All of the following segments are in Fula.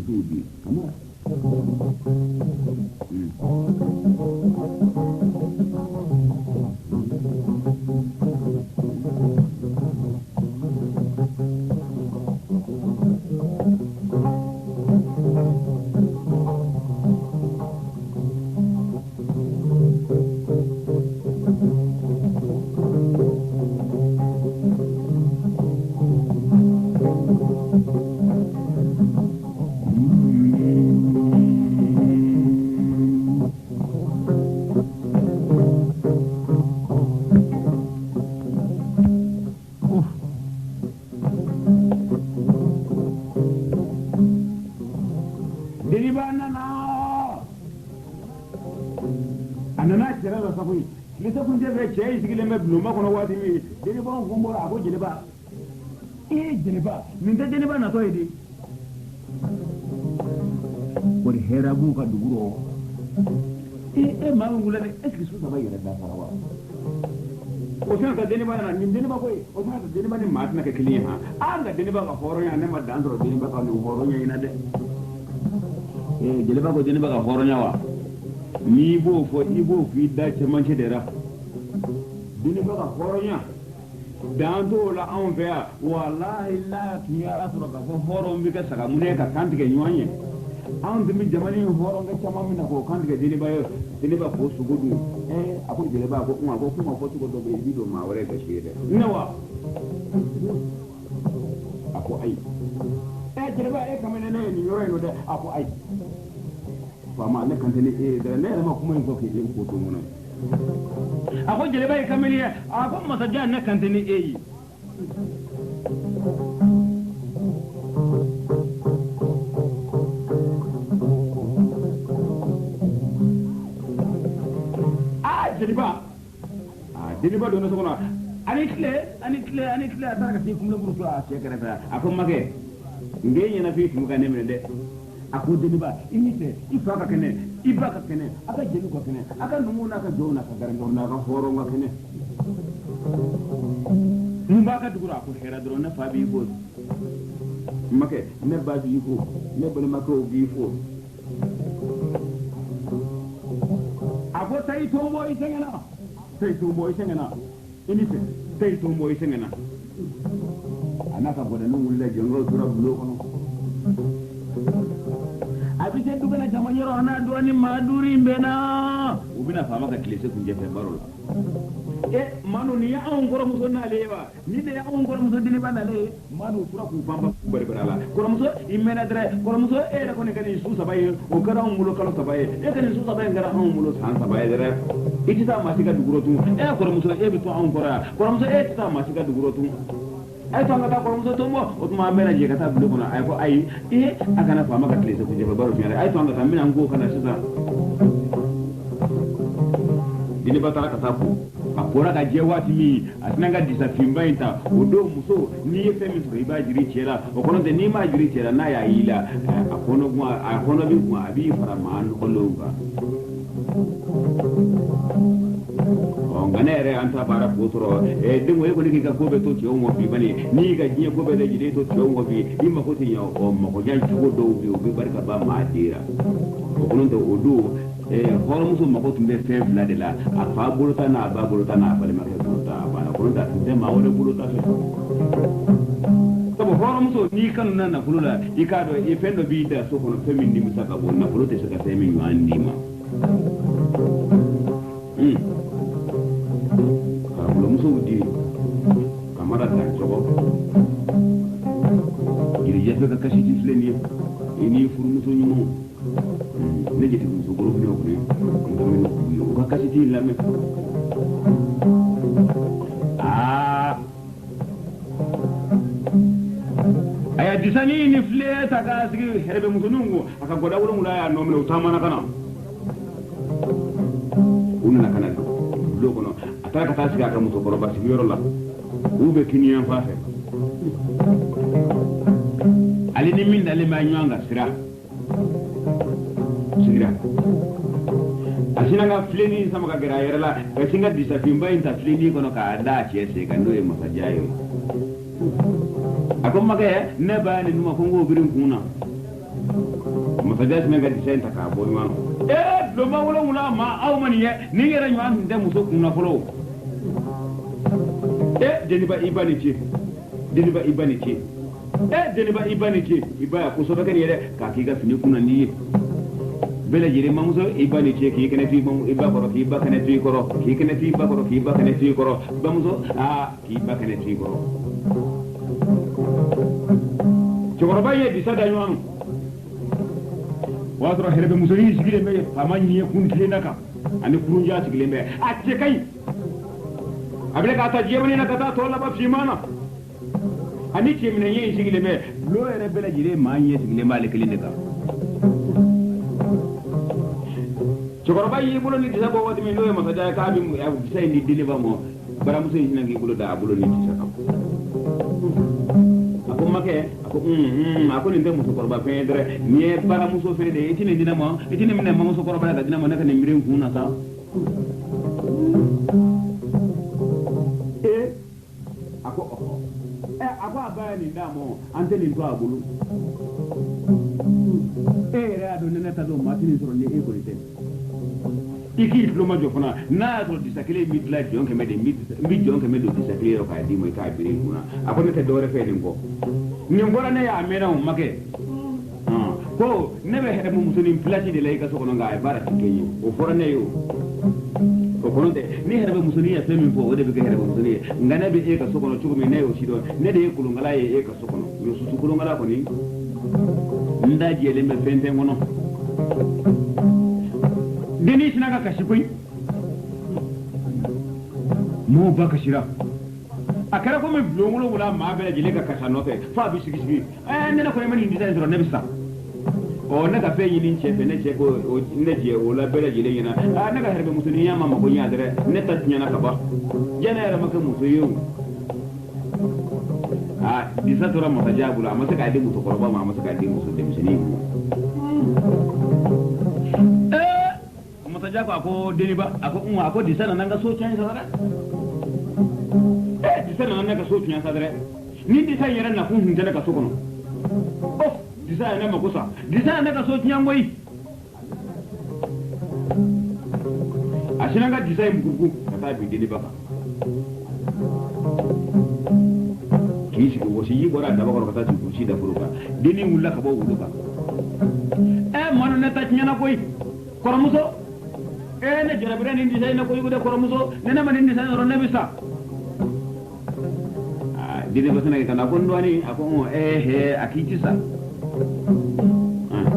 di kamera jeniba min ta jeniba na to idi ko hera bu ka duguro ma ngula ne est-ce que su da bayyana da farawa o san ka jeniba na min jeniba ko o san ka jeniba ne ma na ka kiliya ha an ga jeniba ka horo ya ne ma dan ro jeniba ka ne horo ya ina de jeniba ko jeniba ka horo ya wa ni bo fo ibo fi da ce man ce da ra jeniba ka horo ya danto la an fɛ wallahi la tiya asura ka fɔ hɔrɔn bɛ kɛ saga mun ka kantigɛ ɲɔgɔn ye an tun bɛ jamana in hɔrɔn kɛ caman min na k'o kantigɛ deniba k'o sogo dun a ko jeliba ko kuma fɔ cogo dɔ bɛ yen i b'i don maa wɛrɛ ka si ye dɛ ne wa a ko ayi jeliba kamalen ne ye nin yɔrɔ in nɔ dɛ a ko ayi faama ne kan tɛ ni e ye dɛ ne yɛrɛ ma kuma in fɔ k'e ko to mun na a ko jeliba ye kamalen ye a ko masajan ne kan tɛ ni e ye jeliba donna so kɔnɔ ani tile a taara ka se kunbɛnkuru to a cɛ kɛrɛfɛ a ko makɛ n k'e ɲɛna f'i tun ka ne minɛ dɛ a ko jeliba i ni tɛ i fa ka kɛnɛ i ba ka kɛnɛ a ka jeliw ka kɛnɛ a ka numu n'a ka jɔnw n'a ka garankew n'a ka hɔrɔnw ka kɛnɛ mun b'a ka dugu la a ko hɛrɛ dɔrɔn ne fa b'i fo makɛ ne ba b'i fo ne balimakɛw b'i fo a ko tayi tombo i sɛgɛnna tayi tombo i sɛgɛnna i ni fɛ tayi tombo i sɛgɛnna a n'a ka gɔdɛni wulila jɔnkew tora bulon kɔnɔ a bɛ se dugana jama yɔrɔ a n'a dɔɔni maa duuru in bɛ na u bɛna faama ka tile se kuncɛ fɛ baro la Manu ni anw kɔrɔmuso n'ale ye wa ni de y'anw kɔrɔmuso deniba n'ale ye Manu tora k'u panpan k'u bari-bari a la kɔrɔmuso i mɛnna dɛrɛ kɔrɔmuso e yɛrɛ kɔni ka nin su 3 ye o kɛra anw bolo kalo 3 ye e ka nin su 3 in kɛra anw bolo san 3 ye dɛrɛ i tɛ taa maa si ka dugukolo tun kɔrɔmuso e bɛ to anw kɔrɔ yan kɔrɔmuso e tɛ taa maa si ka dugukolo tun a ye to an ka taa kɔrɔmuso to bɔ o tuma an bɛɛ lajɛlen ka taa bulon kɔnɔ a ye ko ayi a kana faama ka tile se kuncɛ fɛ baro fiɲɛ dɛ a ye to an ka taa n bɛna n ko ka na sisan deniba taara ka taa ko a bɔra ka jɛ waati min a tɛna ka disafinba in ta o don muso n'i ye fɛn min sɔrɔ i b'a jiri cɛ la o kɔnɔ tɛ n'i m'a jiri cɛ la n'a y'a y'i la a kɔnɔ bɛ kun a b'i fara maa nɔgɔlenw kan nka ne yɛrɛ an ta baara k'o sɔrɔ den e kɔni k'i ka ko bɛ to cɛw ma bi bani n'i ka diɲɛ ko bɛɛ lajɛlen to cɛw ma bi i mako tɛ ɲɛ makojan cogo dɔw bɛ yen o bɛ barika ba maa den ra o kɔnɔ tɛ o don hɔrɔnmuso mako tun bɛ fɛn 2 de la a fa bolota n'a ba bolota n'a balimakɛ bolota a banna kɔnɔ ta tun tɛ maa wɛrɛ bolota fɛ sabu hɔrɔnmuso n'i kanu na nafolo la i k'a dɔn i fɛn dɔ b'i da so kɔnɔ fɛn min nimisa ka bon nafolo tɛ se ka fɛn min ɲɔgɔn d'i ma karamɔgɔmusow di kamara dancɔgɔ yirijɛ ka kasiti filɛ nin ye i n'i furumuso ɲumanw ne jeti muso goro fini okure ndomino kuyo ka kasiti lamɛ aya disani ni fle ta ka sigi hebe musunungu aka goda wulungula ya nomle utamana kana unana kana lo kono atara ka tasigi aka muso goro ba sigi yoro la ube kiniyan fa fe ali ni min dale ma nyanga sira sigira asina nga fleni sama ka gara yɛrɛ la ka singa disafinba in ta fleni kɔnɔ k'a da cɛ se ka n'o ye masajan ye a ko makɛ ne ba ni numa ko n k'o biri n kun na masaja sina ga design ta ka boy ma do ma wala ma aw man ye ni ngera ñu am dem so na folo deniba ibani ce deniba ibani ce ibaya ko so da kare ka ki ga fini kuna ni bele jere mamuso ibani ce ki kana fi mamu iba ko ki ba kana fi ko ki kana fi ba ko ki ba kana fi ko bamuso ki ba kana fi ko jogoro baye di sada ñu wato herbe musoni sigile me famani ne kun kile naka ani kurun ja sigile me acce kai abele ka ta jemani na kata to la ba fimana ani ce mine yin sigile me lo ere bele jire ma yin sigile ma le kile naka jogoro baye bulo ni disa bo wadi mi lo ma sada ka bi sai ni deliver mo bara muso ni ngi bulo da bulo ni disa ka ako ni ndemu sokorba fedre ni bara muso fede itini dinama itini mine ma muso korba da dinama naka ni miren kuna sa ako abaya ni ndamo ante ni to agulu ra do nena do matini soro ni ko lite iki diploma jofuna na to disakile midla jonke mede mid jonke mede disakile ka di moy ka biri kuna ako ne te dore fede ko ni ngora ne ya mera um make ko ne be hede mu musuni plati de lay ka sokono nga ay bara tikeyi o forane yo ko kono de ni hede be musuni ya femi fo wode be hede be musuni ngana be e ka sokono chugumi ne yo shido ne de kulu ngala e ka sokono yo su kulu ngala ko ni nda jele me fente ngono deni sinaga kashikoi mo ba kashira akara ko me blongulo wala ma bela jile ka kasano fe fa bi sigi ne na ko mani design ro ne bisa o na ka fe yini chefe ne che ko ne je wala bela jile yana na ka herbe musuni ya mama ko nya dare ne ta nya na ka ba jana era maka musu yo disa tora mo tajabula ma saka di musu korba ma saka di musu de musuni mo tajako ako deni ba ako disa na nga so chan sa disana na ka so tunya sadare ni disa yere na kun hunde ka so kono disa na makusa disa na ka so tunya ngoi ashina ga disa mgugu kata bi deni baka kishi ko wosi yibora da bakoro kata tu shi da furuka deni mulla ka bo wuluka mano na ta tunya na koi koromuso ne jarabira ni disa na koi gude koromuso ne na mani disa ro na bisa dide basana kana kondo ani ako akitisa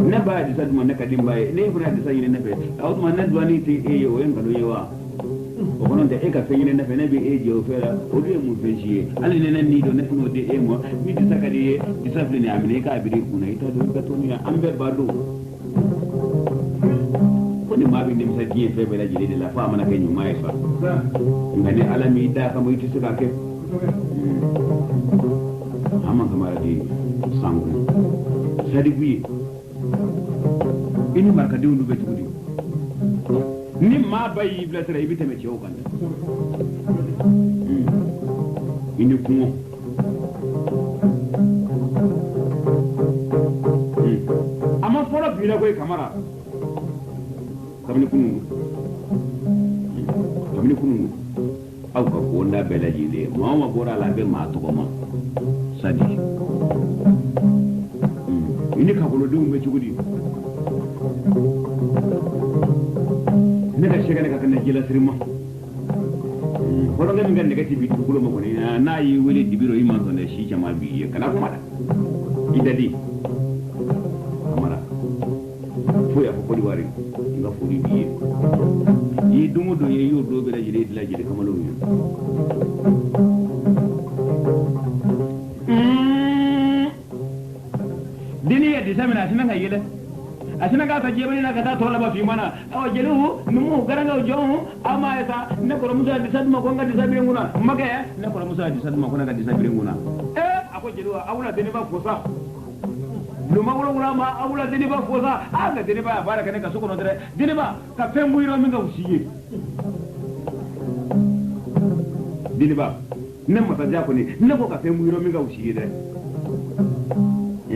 ne ba disa dum ne kadimba ne fura disa yine ne be awto man ne duani ti o en kado yewa o kono de ka fe yine ne fe ne be jo fera o de mu fe ji ali ne ni do ne no de mo mi disa kadi disa fle ne amine ka biri kuna ita do ka to ni ambe bado ko ni ma bi ne misa ji fe be la ji de la fa mana ke nyuma isa ngane alami da ka mo iti suka ke ama kamara di sangu sadi buyi ini marka de undu betu di ni ma bayi blatra ibite me ciwo kan ini kumo ama fora bila koy kamara kamni kunu aw ka ko nda bela jide mama bora la be ma to ma sadi ini ka ko do me cugudi ne ka shega ne ka tan jila sirma ko do ngam ngande gati bi ko mo ko ni na yi wele dibiro yi man to ne shi jama bi kala ko mala idadi amara fo ya ko di wari nga fo di bi yi dumu do ye yo do bela jide la jide kamalo ni dini ya disamina sinanga yele asina ka tajebe na kata tola ba fi mana aw jelu numu garanga jomu ama esa ne ko musa disadma ko ngadi sabire nguna mage ne ko musa disadma ko ngadi sabire nguna ako jelu awula deni ba fosa luma wala ma awula deni ba fosa aga deni ba baraka ne ka suko no dere deni ba ka fembu iro minga usiye deni ba ne mata jako ni ne ko ka fembu iro minga usiye dere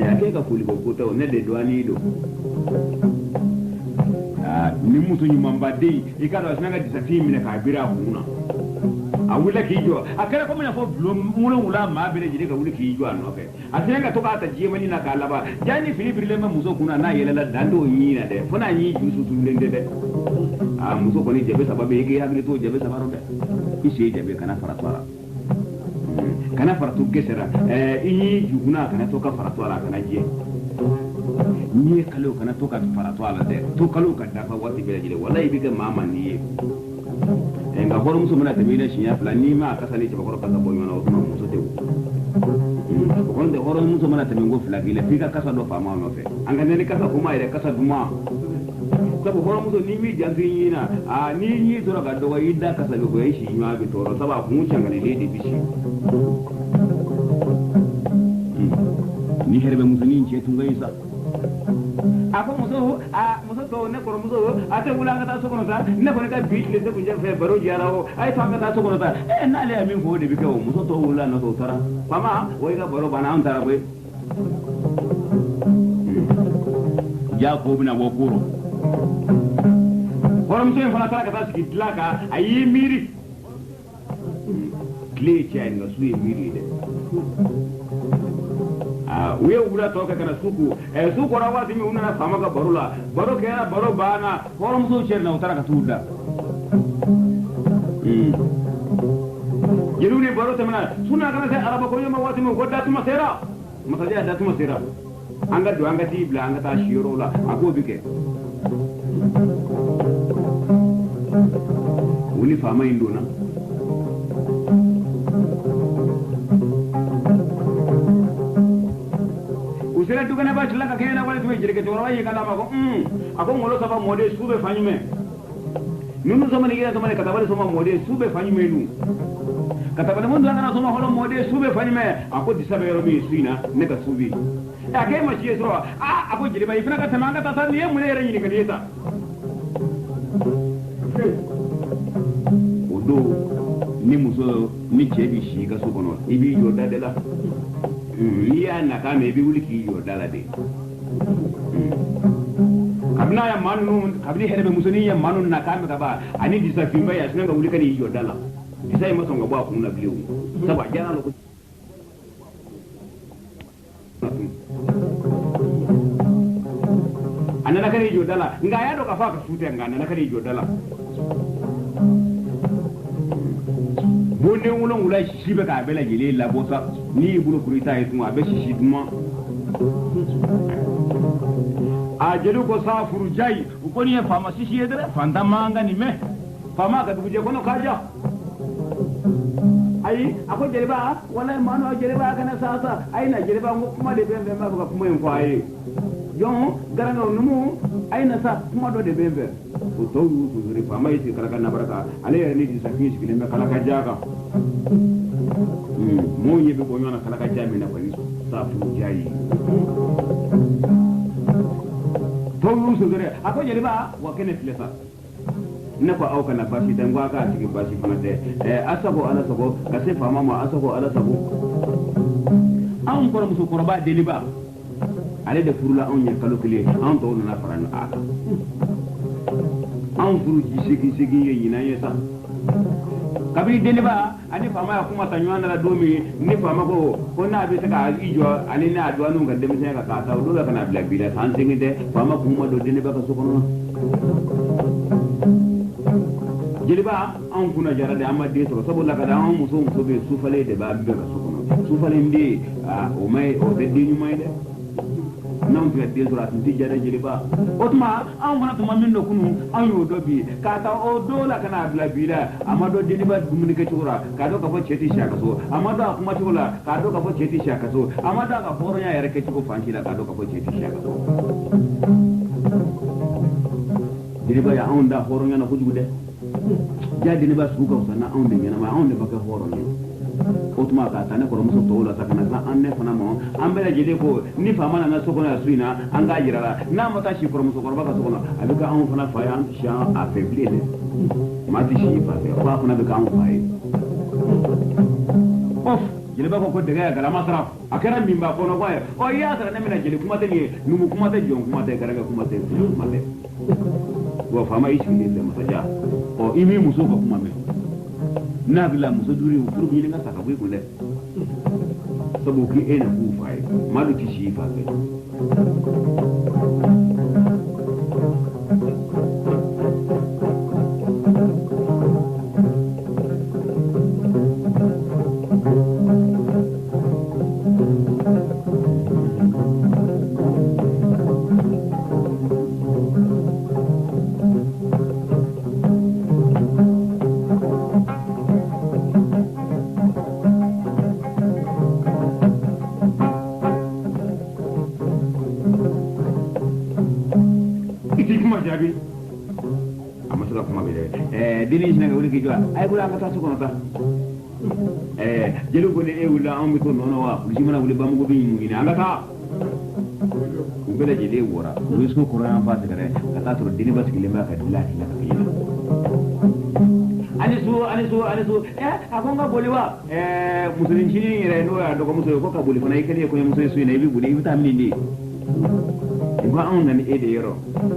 ake ka fuli ko kota ne de douani do ni muso nyuma mbade ikado asinanga disati mine ka bira kuna awula kijo akara ko mena fo mulo wula ma bere jide ka wuli kijo anofe asinanga to ka ta jemani na kalaba jani filibrile ma muso kuna na yelela dando nyina de fona nyi jusu tulende de muso ko ni jabe sababe yake hagli to jabe sabaro de isi jabe kana faratwara kana faratu gesera inyi juguna kana to ka faratwara kana je ni kalo kana to ka faratwara de to kalo ka dafa wati bere jide wallahi biga mama ni nga horo muso mena temile shinya fla ni ma kasani ci bakoro kasa boy mana o ma muso tewu ko de horo muso mena temengo fla gile fika kasa do fama no fe anga ne kasa kuma ire kasa duma sabu horo muso ni mi jangi na ni to ga do yidda kasa go yi shi ma bi toro saba ku changa ne de bishi ni herbe muso ni ce tunga isa ako muso to ne ko muso ate wulanga ta so kono ta ne ko ne ka bi le de kunje fe baro jara o ay to anga ta so kono ta na le amin ko de bi ko muso to wula no to tara pama wo ga baro bana on tara boy ja ko bina wo kuro horam so en fana tara ka ta siki tlaka ayi miri kle cha nga suye miri de uye wura to kana suku suku rawa timi unana famaga barula baro kera baro bana horom so cherna utara ka tuda yeruni baro temana suna kana se araba ko yema watimi godda tuma sera mataja da tuma sera anga do anga tibla anga ta shiro la ako bike uni fama indona usere tukana ba chilla ka kena wale tuwe jireke toro yi kala mako ako ngolo saba mode sube fanyume nunu sama ni sama kata wale sama mode sube fanyume nu kata wale mundu ngana sama holo mode sube fanyume ako disabe yoro mi suina ne ka subi ake ma chi esro ako jiri ba ifna ka tamanga ta ni mu ne yere ni kadeta odo ni muso ni chebi shi ka sukono ibi yo dadela iya na ka me bi wuli ki yo dala de kabna ya manu kabni herbe musoni ya manu na ka me ka ba ani disa fimba ya sinanga wuli ka ni yo dala disa ma songa ba ku na biu saba jana lo anana ka ni yo dala nga ya do ka fa ka sute nga anana ka ni yo dala bonne wulon wula shi be ka bela gele la bosa ni buru kurita yi tuma be shi duma a jelu ko sa furujai ko ni fama shi yedere fanda manga ni me fama ka duje kono kaja ai ako jeliba wallahi mano jeliba kana sasa ai na jeliba kuma de bembe ma ko kuma en ko ai yon garanga numu ai na sa kuma do de bembe o to yu ri fama yi kala kana baraka ale ya ni safi shi kileme kala ka jaga mo yebe ko nyona kala ka jami na bari sa furujai to yu su gare ako jeliba wa kene flesa na ko auka na bashi dan gwa ka cikin bashi kuma da asabo ala sabo ka sai fama ma asabo ala sabo an ko musu qurba deliba ale da furula an ya kalokule an to na faran aka an furu ji sigi yin na yesa kabiri deliba ani fama ya kuma tanyo na domi ni fama ko na bi saka ijo ali na adwa nun ga demi sai ka ta dole kana bila san singinde fama kuma do deliba ka so kono jeliba an kuna jarade amma de to saboda kada an muso be sufale de ba be ka sokono sufale ndi o mai o de dinyu mai de non pe de sura tinti jare jeliba otma an wana to mamin do kunu an yo do bi ka ta o do la kana bla bila amma do jeliba dumuni ke tura ka do ka fo cheti shaka so amma do kuma tura ka do ka fo cheti shaka so amma da ka foro nya yare ke ko fanti da ka do ka fo cheti shaka so jeliba ya on da foro nya na kujude jadi ni bas buka sana on de nyama on de baka horo ni otuma ka tane ko muso to la takana sa anne fana mo ambela jide ko ni fama na so ko na suina anga jirala na mata shi ko muso ko baka so ko abuka on fana fa ya sha affaiblir ma ti shi fa fa fana baka on fa of jeli ba ko daga kala masra akara min ba ko no ko o ya tara ne mina jeli kuma te ni numu kuma te jon kuma te karaga kuma te kuma te wa fama ishi ne da masaja o imi muso ko kuma me na bila muso duri furu bi nga saka bu ko le sabo ki ena ku fai malu ti shi fa ke dini sina wuli ki jwa ay bula ka tasu kono ta jelu ko ne e wula on mi ko nono wa wuli mana wuli bamu go bi mu ina anga ta ubele jeli wora wuli ko qur'an fa ta kare ka ta to dini bas kilima ka dillahi na ka yina alisu akonga boliwa musulin chini ire no ya dogo musulin ko ka boli fana ikali ko musulin su ne bi budi vitamin ni ngwa on nan e de yero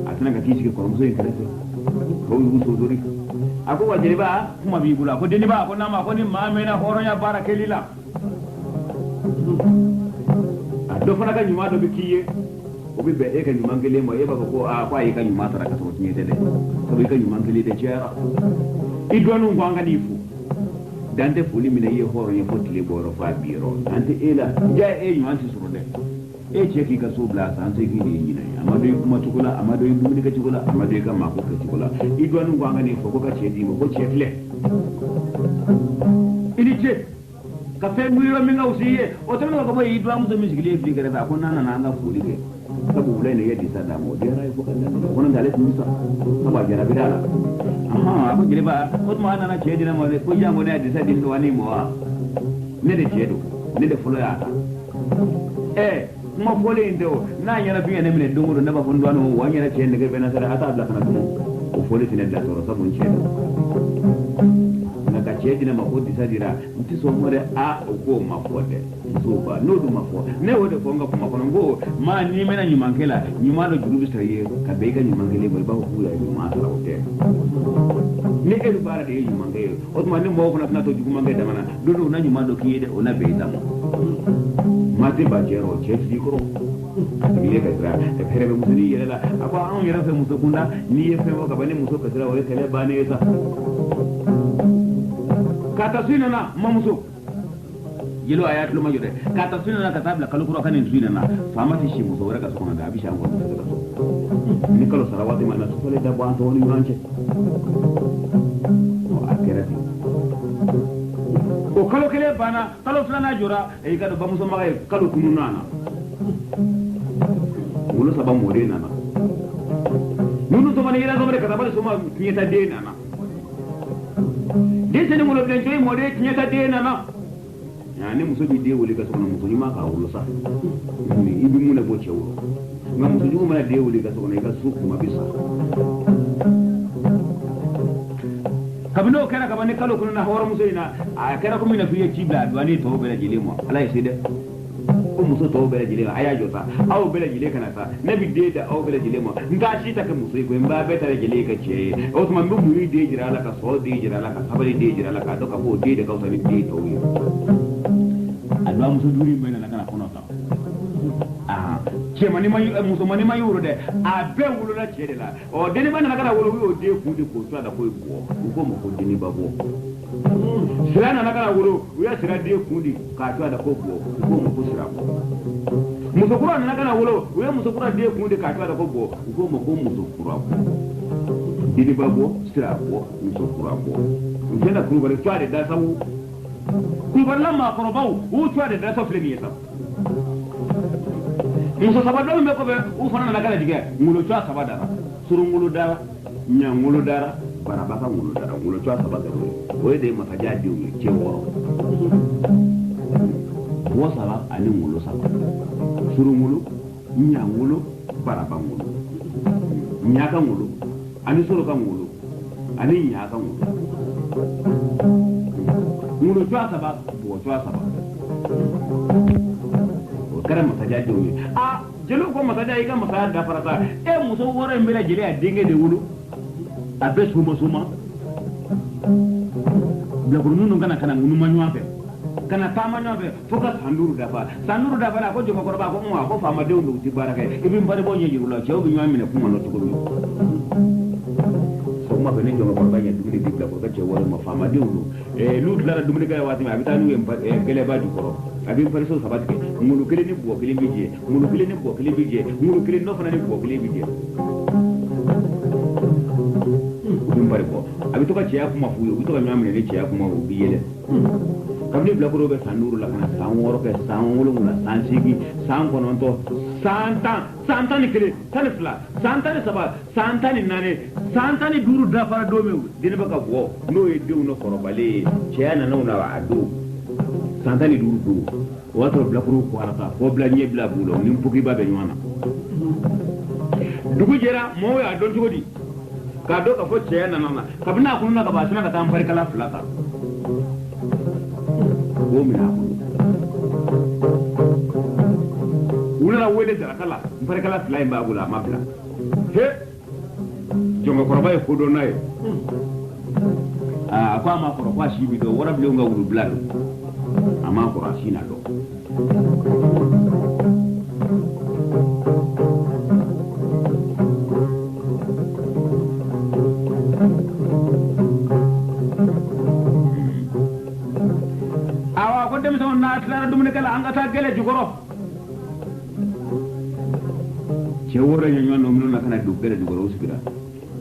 atana ka kisi ko musulin kare ko wuso dori ako wajiri ba kuma bi bula ko deni ba ko nama ko ni mamena horonya barakelila do fana ka nyuma do bikiye o bi be e ka nyuma ngele mo e ba ko ko ay ka nyuma tara ka to tiye tele ko bi ka nyuma ngele de jera idonu ngwanga nifu dante fuli mina ye horonya fotile boro fa biro dante ela ja e nyuma ti surode e ce ki ka so bla san sai ki ni ne amma dai kuma tukula amma dai dumi ka tukula amma dai ka mako ka tukula idwanu gwanga ne ko ka ce di ko ce tle ini ce ka fe mu yo minga usiye o tan ko boy idwa mu so mi sigile fi gare ta ko nana na anga fuli ke sabu ulai ne yadi sada mo dia rai ko kan ko nan dale mu sa saba jara bidala aha ko gile ba ko ma nana ce di na mo ko jango ne yadi sadi ndo wani mo ne de ce do ne de fulo ya kuma fole indo na nyana fiye ne mine dungu na ba fundu anu wanya na chende ke bena sara ata abla kana dumu o fole tine da toro sabu nchendo na ka chedi na makodi sadira nti so more a ko mafode so ba no du mafo ne wode fonga kuma kono ngo ma ni mena nyumankela nyumalo jurubi saye ka bega nyumankele ba ko kula nyuma sara hotel ne elu bara de nyumankele o tuma ne mo ko na to jugumanga da mana dodo na nyumalo kiyede ona beida mo mate bajero cheti dikoro biye kadra e perebe musuli yela akwa an yera fe musukunda ni ye fe ka bane musu kadra wale tele bane esa kata sina na mamusu yelo ayat lu majude kata sina na katabla kalukuro kanin sina na famati shi musu wara ka sokona da abisha ngo ni kalo sarawati mana sokole da banto ni ranche o akerati o kalo kele bana kalo flana jora e ga do bamuso magay kalo kunu nana wulu saba mode nana nunu to mani ira zo mere katabale soma kinyeta de nana de tene mulo blen joy mode kinyeta de nana yani muso bi de wuli ka sona muso ni ma ka wulu sa ni ibi muna bo chewo ngam muso jugo mala de wuli ka sona ka su kuma bisa kabino kana kabane kalo kuno na horo muso ina a kana ko mina fiye cibla duani to bela jile mo ala yeside ko muso to bela jile aya jota aw bela jile kana ta nabi de da aw bela jile mo ngashi ta ka muso ko mba beta jile ka ce o to man bu muri de jira la ka so de jira la ka sabali de jira la ka do ka bo de da ka so ni de to yi alwa muso duri mena na kana kono ta ce mani mai muso mani mai wuro de a be wulo la ce de la o de ni bana kana wulo wi o de ku de ko to da ko ko mo ko de ni babo sira na kana wulo wi ya sira de ku di ka to da ko mo ko sira ko muso kura na kana wulo wi ya muso kura de ku di ka to da ko mo ko muso kura ko de ni babo sira ko muso kura ko ngena ku bare to da sawu ku barla ma ko bawo u to da sa flemi yesa muso sabado me ko be u fana na kala dige ngulo twa sabada suru ngulo dara nya ngulo dara baraba ka ngulo dara ngulo twa sabada o de maka jadi u ce woro wo sala ani ngulo sala suru ngulo nya ngulo baraba ngulo nya ka ngulo ani suru ka ngulo ani nya ka ngulo ngulo twa sabada bo twa sabada kara masaja domi a jelo ko masaja yi kan masaya da farata muso wore mbele jele a dinge de wulu a be suma bla ko nunu kana ngunu manwa fe kana tama nyobe foka sanduru dafa na ko joko korba ko mo ko fama de ndu ti baraka ibi mbare bo nyeji ulo chew bi nyamine kuma no to ko ma bene jonga korba nya dugri digla ko ka chew ma fama de ndu lu dara dumni kay wati ma abita nu gele ba ju koro abi fare so sabatike mulu kele ni bo kele bije mulu kele no fana ni bo kele bije mbare ko abi to ka cheya kuma fuyo bi to ka nyamine ni cheya kuma o biyele kabli blakoro be sanuru la kana sanworo ke sanwolo nguna sansigi sankononto santani kele tanifla santani saba santani nane santani duru dafara domew dine baka bo no e dew no korobale cheyana no na adu santani duru wato blakoro ko arata ko blanye bla bulo nim puki babe nywana dugu jera mo ya don jodi ka do ka fo cheyana nana kabna kunna ka basina ka tam kala flata mina wula wele da kala mpare kala fly ba bula mabla he jonga korba e kodo nay kwa ma korba shi bido wara bile nga wulu blado ama ko asina do kala angata gele jugoro cewore nyo no mino na kana duggere jugoro usbira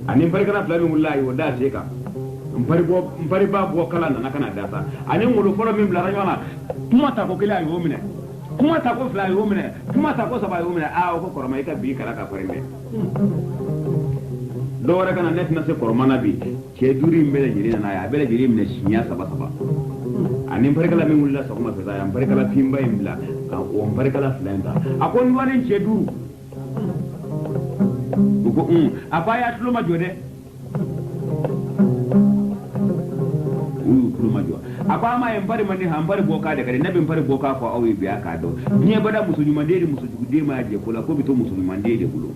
ani mpari kana flami mullahi wada seka mpari ba bo kala na kana data ani ngulu foro mim la ranyona tuma ta ko kila yo mine kuma ta ko fly yo mine kuma ta ko saba yo mine ko koroma ika bi kala ka korende do wara kana net na se koroma bi ce duri mbele jiri na ya bele jiri mine shinya saba ani mpare kala min wulla sakuma fesa ya mpare kala pimba imbla o mpare kala flenda akon wani chedu uko apaya tulo majode tulo majo apa ma mpare mani hambare boka de kare nabi mpare boka ko awi biya ka do nye bada musunyu mandede musujude ma je kula ko bito musunyu mandede bulo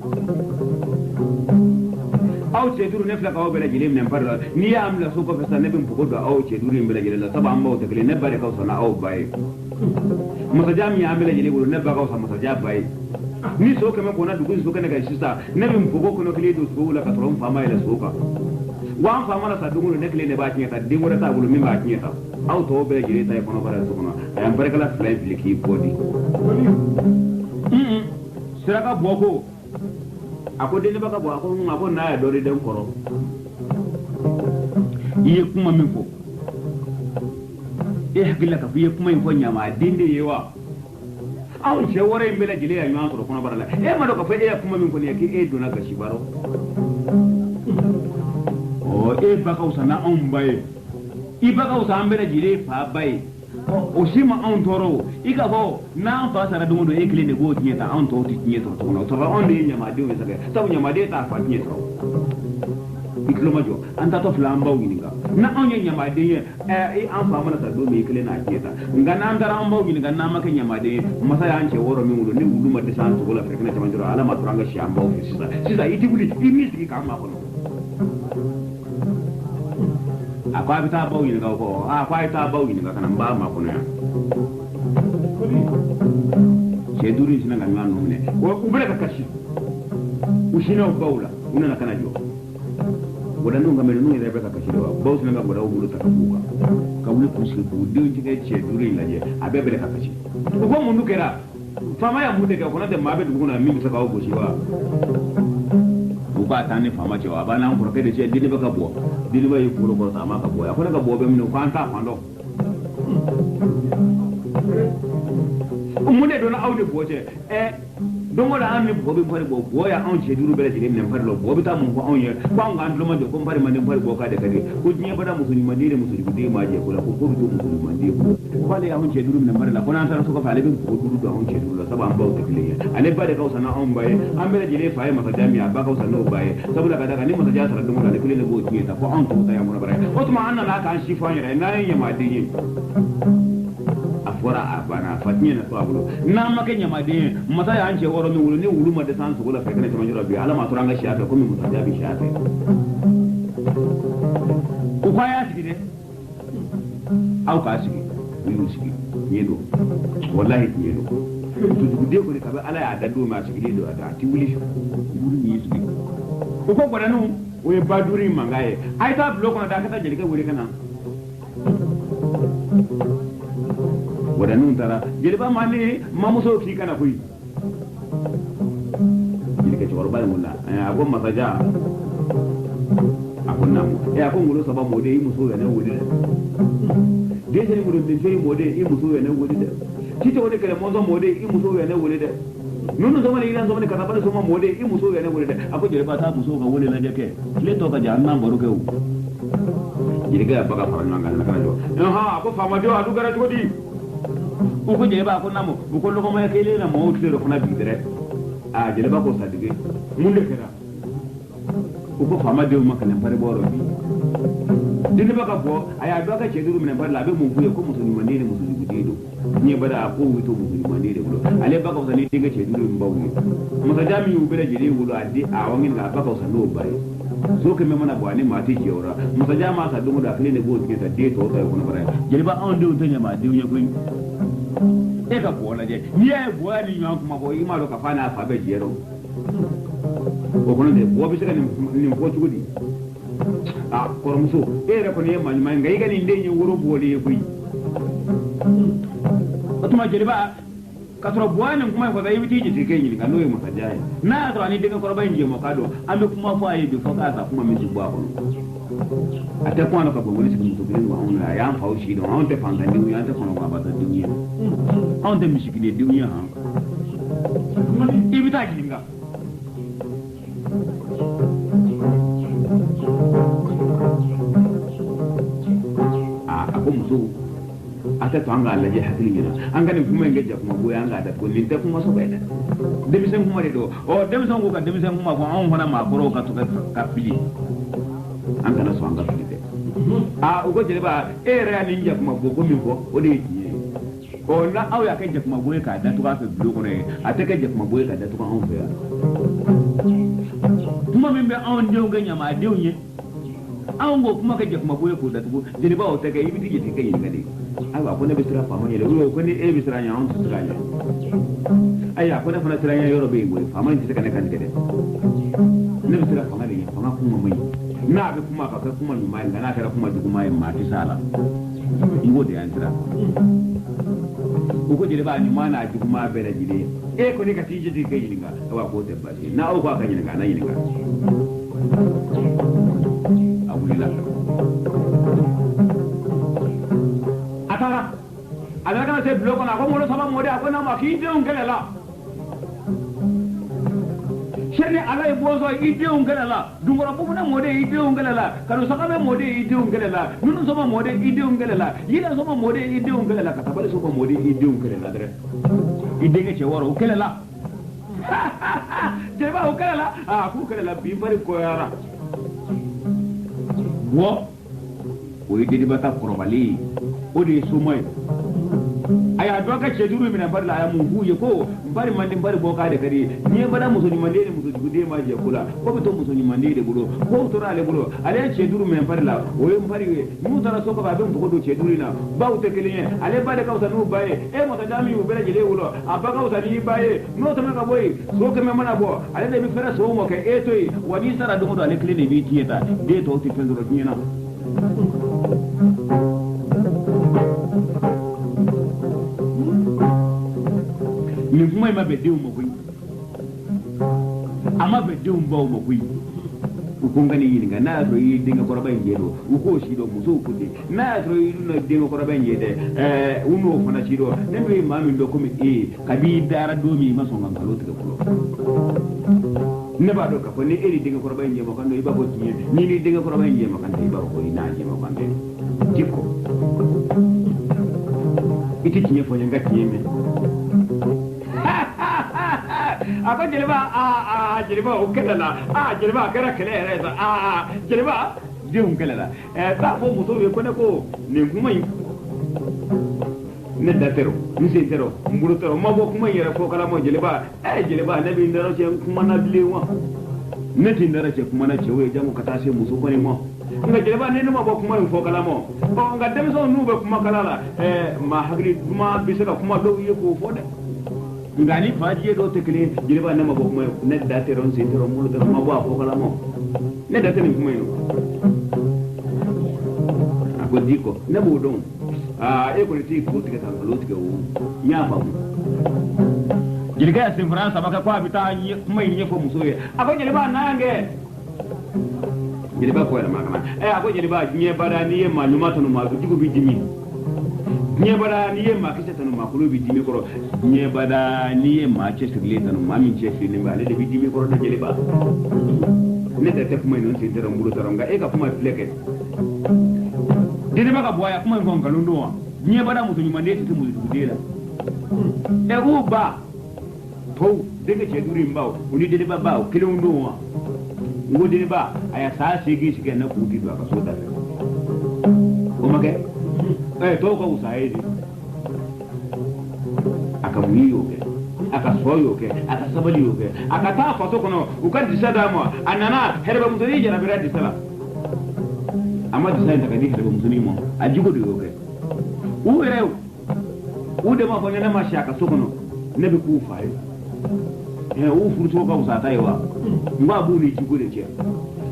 aw ceduru ne flaka bela jilim ne parla ni ya amla suko fesa ne bim pokodo aw ceduru bela jilala taba ammo te kle ne bare ka sona aw bay musajam ya amela jilibu ne ba ka sa musajab bay ni so kama kona dugu so kana ga shisa ne bim poko kono kle do so la ka trom fama ila soka wa fama la sa dugu ne kle ne ba kinyata dingo ta bulu mi ba kinyata aw to bela jilita e kono bara so kono ayam bare kala slay bliki body siraka boko ako deni baka bo ako ngabo na ya dori den koro iye kuma min ko hakila ka fiye kuma in ko nyama dinde yewa aw je wore mbele jile ya nyanto ko na barala ma do ka fa kuma min ko ne ki do na gashi baro baka usana on baye baka usana mbele jile fa baye o sima on toro ika bo na fa sara dungo do ekle ne go tieta on to ti tieta to no to on de nyama de o saka taw nyama de ta fa tieta iklo majo anta to flamba wininga na on nyama de an fa mana sa do me ekle na tieta ngana andara on baw wininga na maka nyama de masa ya anche woro mi wudo ne wudu ma de san to gola fekna tama jiro ala ma turanga shi ambaw fi sisa iti buli imisi ka ma kono akwa bita bawo yin ga ko akwa ita bawo yin ga kana ba ma kuno ya ce duri sina ga ngano ne o ubere ka kashi ushina bawla una kana jo wadanu ga menu ne ka kashi do bawo sina ga bodawo bulu ta kabuka ka wuli kushi ko dio jige ce duri la je abebe ka kashi ko mo ndu kera fama ya mu de ga kona de mabe du kuna mi saka go shi wa ba ta ne fama cewa ba nan kurkai da ce dini baka bo dini bai kuro ko sama ka bo ya kuna ka bo be min ko an ta fando mu ne don aude bo ce don wala an ne bo be fare bo ya an ce duru bele jini ne fare lo bo bi ta mun ko an ye ba an ga an ma jo ko fare man ne fare bo ka da kade ko jiye bada musulmi mandire musulmi de ma je ko la ko ko do musulmi mandire ko wala ya an ce duru ne fare la ko nan ta so ko fale bin ko duru do an ce duru la saba an ba ta kile ale ba da kausa na an baye an bele jini fa ya maka jami'a ba kausa no baye saboda ka daga ni masa ja sarar dumura da kile ne bo tiye ta ko an to ta ya mun bare wato ma an na ka an shi fa ya na yin ya ma de yin fora a bana fatnya na to na maka nyama de masa ya ance woro mi wulu ne wulu ma da san su kula fa kana jama jira bi ala ma turanga shi aka kuma musa jabi shi aka ku kwaya shi ne au ka shi ni shi ne do wallahi ne do to de ko ne ka ba ala ya dado ma shi do ata ti wuli shi wuli ni shi ko ko godanu we baduri mangaye ai ta bloko na da ka ta jeli ka wuri kana godanu tara jeli ba mani mamuso ki kana kuyi jeli ka choro ba mulla agon masaja akon namu akon ngulo saba mode yi muso ya na wuri de jeli ngulo de jeli mode yi muso ya na wuri de kito wode kale mozo mode yi muso ya na wuri de nunu zama ne idan zama ne kana bada soma mode yi muso ya na wuri de ako jeli ba ta muso ga wuri na de ke le to ka jannan baru ke jeli ga baka fara nan ga kana jo ha ako fama jo adu gara jodi uko jeli ba ko namo uko lo ko ma ke le na mo tiro kuna bidere a jeli ba ko sadige mun de kera uko fama de ma kana pare boro bi dinde baka bo aya do ka cheduru mena bar labe mun buye ko musulmi mandire musulmi gudedo nye bada ko wito musulmi mandire bulo ale baka usani dinga cheduru mbawu musa jami ubele jeli bulo adi a wangin ga baka usano bare so ke me mana bwani mati jewra musa jama sa dumu da kline bo ke ta de to ta ko na bare jeli ba on de untanya ma de unya kuin e ka bo la je ni e bwani nyon kuma bo ima lo ka fana fa be jero ko kono de bo bi saka ni ko chugudi a kormuso ere ko ne mal man ngai gani ndenye wuro bole kuyi otuma jeriba katro bwana kuma ko dai biti ji kai ni kanoye mo sajai na to ani dinga korba nje mo kado ame kuma fa yi bi foka sa kuma mi jibwa ko ate ko ka bo woni sikin to bin wa on la ya fa ushi do on te fanga ni ya te kono ba ta dunya on te mishikine dunya ha ibita jinga ako muso ata to anga laje hakili nyina anga ni kuma ngeja kuma boya anga da ko ninte kuma so beda demisen kuma do o demisen ko ka demisen kuma ko an hona ma koro ka to ka pili anga na so anga pili de a ugo jere ba re ani nja kuma go ko mi ko o de yi o na aw ya ka nja kuma boya ka da to ka fe blo ko ne ata ka nja kuma boya ka da to ka an fe ya kuma min be an de nganya ma de unye an go kuma kake kuma boye ko da tugo jini ba o ta kai ibidi je kai ngade ai ba ko ne bisira fa manye le ko ne e bisira nya on tsira nya ai ya ko ne fana tsira nya yoro be go fa manye tsika ne kan gade ne bisira fa manye fa kuma mai na be kuma ka kuma ni mai na kara kuma dugu mai ma ti sala iwo de antira ko jini ba ni ma na dugu ma be da jide e ko ne ka tije di kai ninga wa ko te ba na o ko ka ninga na yinga atara ala kana se bloko na ko mo sama mode akona ma ki de ungelela shene ala e bozo ide ungelela dungora bu na mode ide ungelela kanu saka me mode ide ungelela nunu sama mode ide ungelela yina sama mode ide ungelela ka tabale sama mode ide ungelela dere ide ke che woro ungelela jeba ungelela a ku ungelela bi bari ko yara wo o yi didi bata korobali o de sumai aya doka cheduru mina bar la amu huye ko bari mandi bari boka de kadi ni bada musoni mande ne musu gude ma je kula ko to musoni mande de bulo ko to rale bulo ale cheduru mina bar la o yi bari mu tara so ko ba be ko do cheduru na ba o te kelenye ale bade ka usanu baye e mo ta jami u bele jele wulo abaka usani baye no to ka boy so ke me mana bo ale de mi fera so mo ke e to yi wani sara do ale klene bi tieta de to ti fendoro nyina ni kuma ma be dewu mako ama be dewu bawo mako ko ngani yinga na so yi dinga ko rabai yedo ko shi do muso ko de na so yi no dinga ko rabai yede uno fana shi do ne be ma min do ko mi kabi dara do mi ma so ngam kalo te ko ne ba do ka ko ne eri dinga ko rabai yemo kan do iba ko tiye ni dinga ko rabai yemo kan iba ko ina yemo kan de jikko iti tiye fo nyanga tiye me ako jeliba jeliba o kelala jeliba kera kele reza jeliba de un kelala ta fo muso ye ko ne ko ne kuma yi ne datero ni sentero mbulutero mabo kuma yere fo kala mo jeleba jeleba nabi ndaro ce kuma na bilewa ne tindara ce kuma na ce we jamu kata se musu ko ne mo nga jeleba ne no mabo kuma fo kala mo o nga dem so nu be kuma kala la ma hagri kuma bisaka kuma do ye ko fo de ngani faji do tekle jeleba ne mabo kuma ne datero sentero mbulutero mabo fo kala mo ne datero kuma no ko diko ne bodon e ko ti ko tiga tan lo tiga wo nya ba mu jirga sin France baka kwa bita mai nye ko musoye ako jirba nange jirba ko ma kana ako jirba nye bara ni ma nyuma tanu ma digo bi dimi nye bara ni ma kise tanu ma kulo bi dimi ko nye bara ni ma che sirle tanu ma min che fi ni ba le bi dimi ko da jirba ne da ta kuma non sin dero mbulu taronga e ka kuma fleke dede baka boya kuma ngon kalundo wa nye bada mutu nyuma ndeti tu mutu dela uba to dege che duri mbao uni dede baba o kile undo wa ngo dede ba aya sa sigi sigi na kuti ba ka soda o mage to ko usaidi akamuyo ke akasoyo ke akasabali ke akata fato kono ukadi sadamo anana herba mutu ni jara biradi sala amma da sai daga dikar musulmi mu a jigo da yoke u rew u de ma fanya na ma shaka sokono ne be ku faye u furto ka usata yawa ngwa bu ni jigo da ce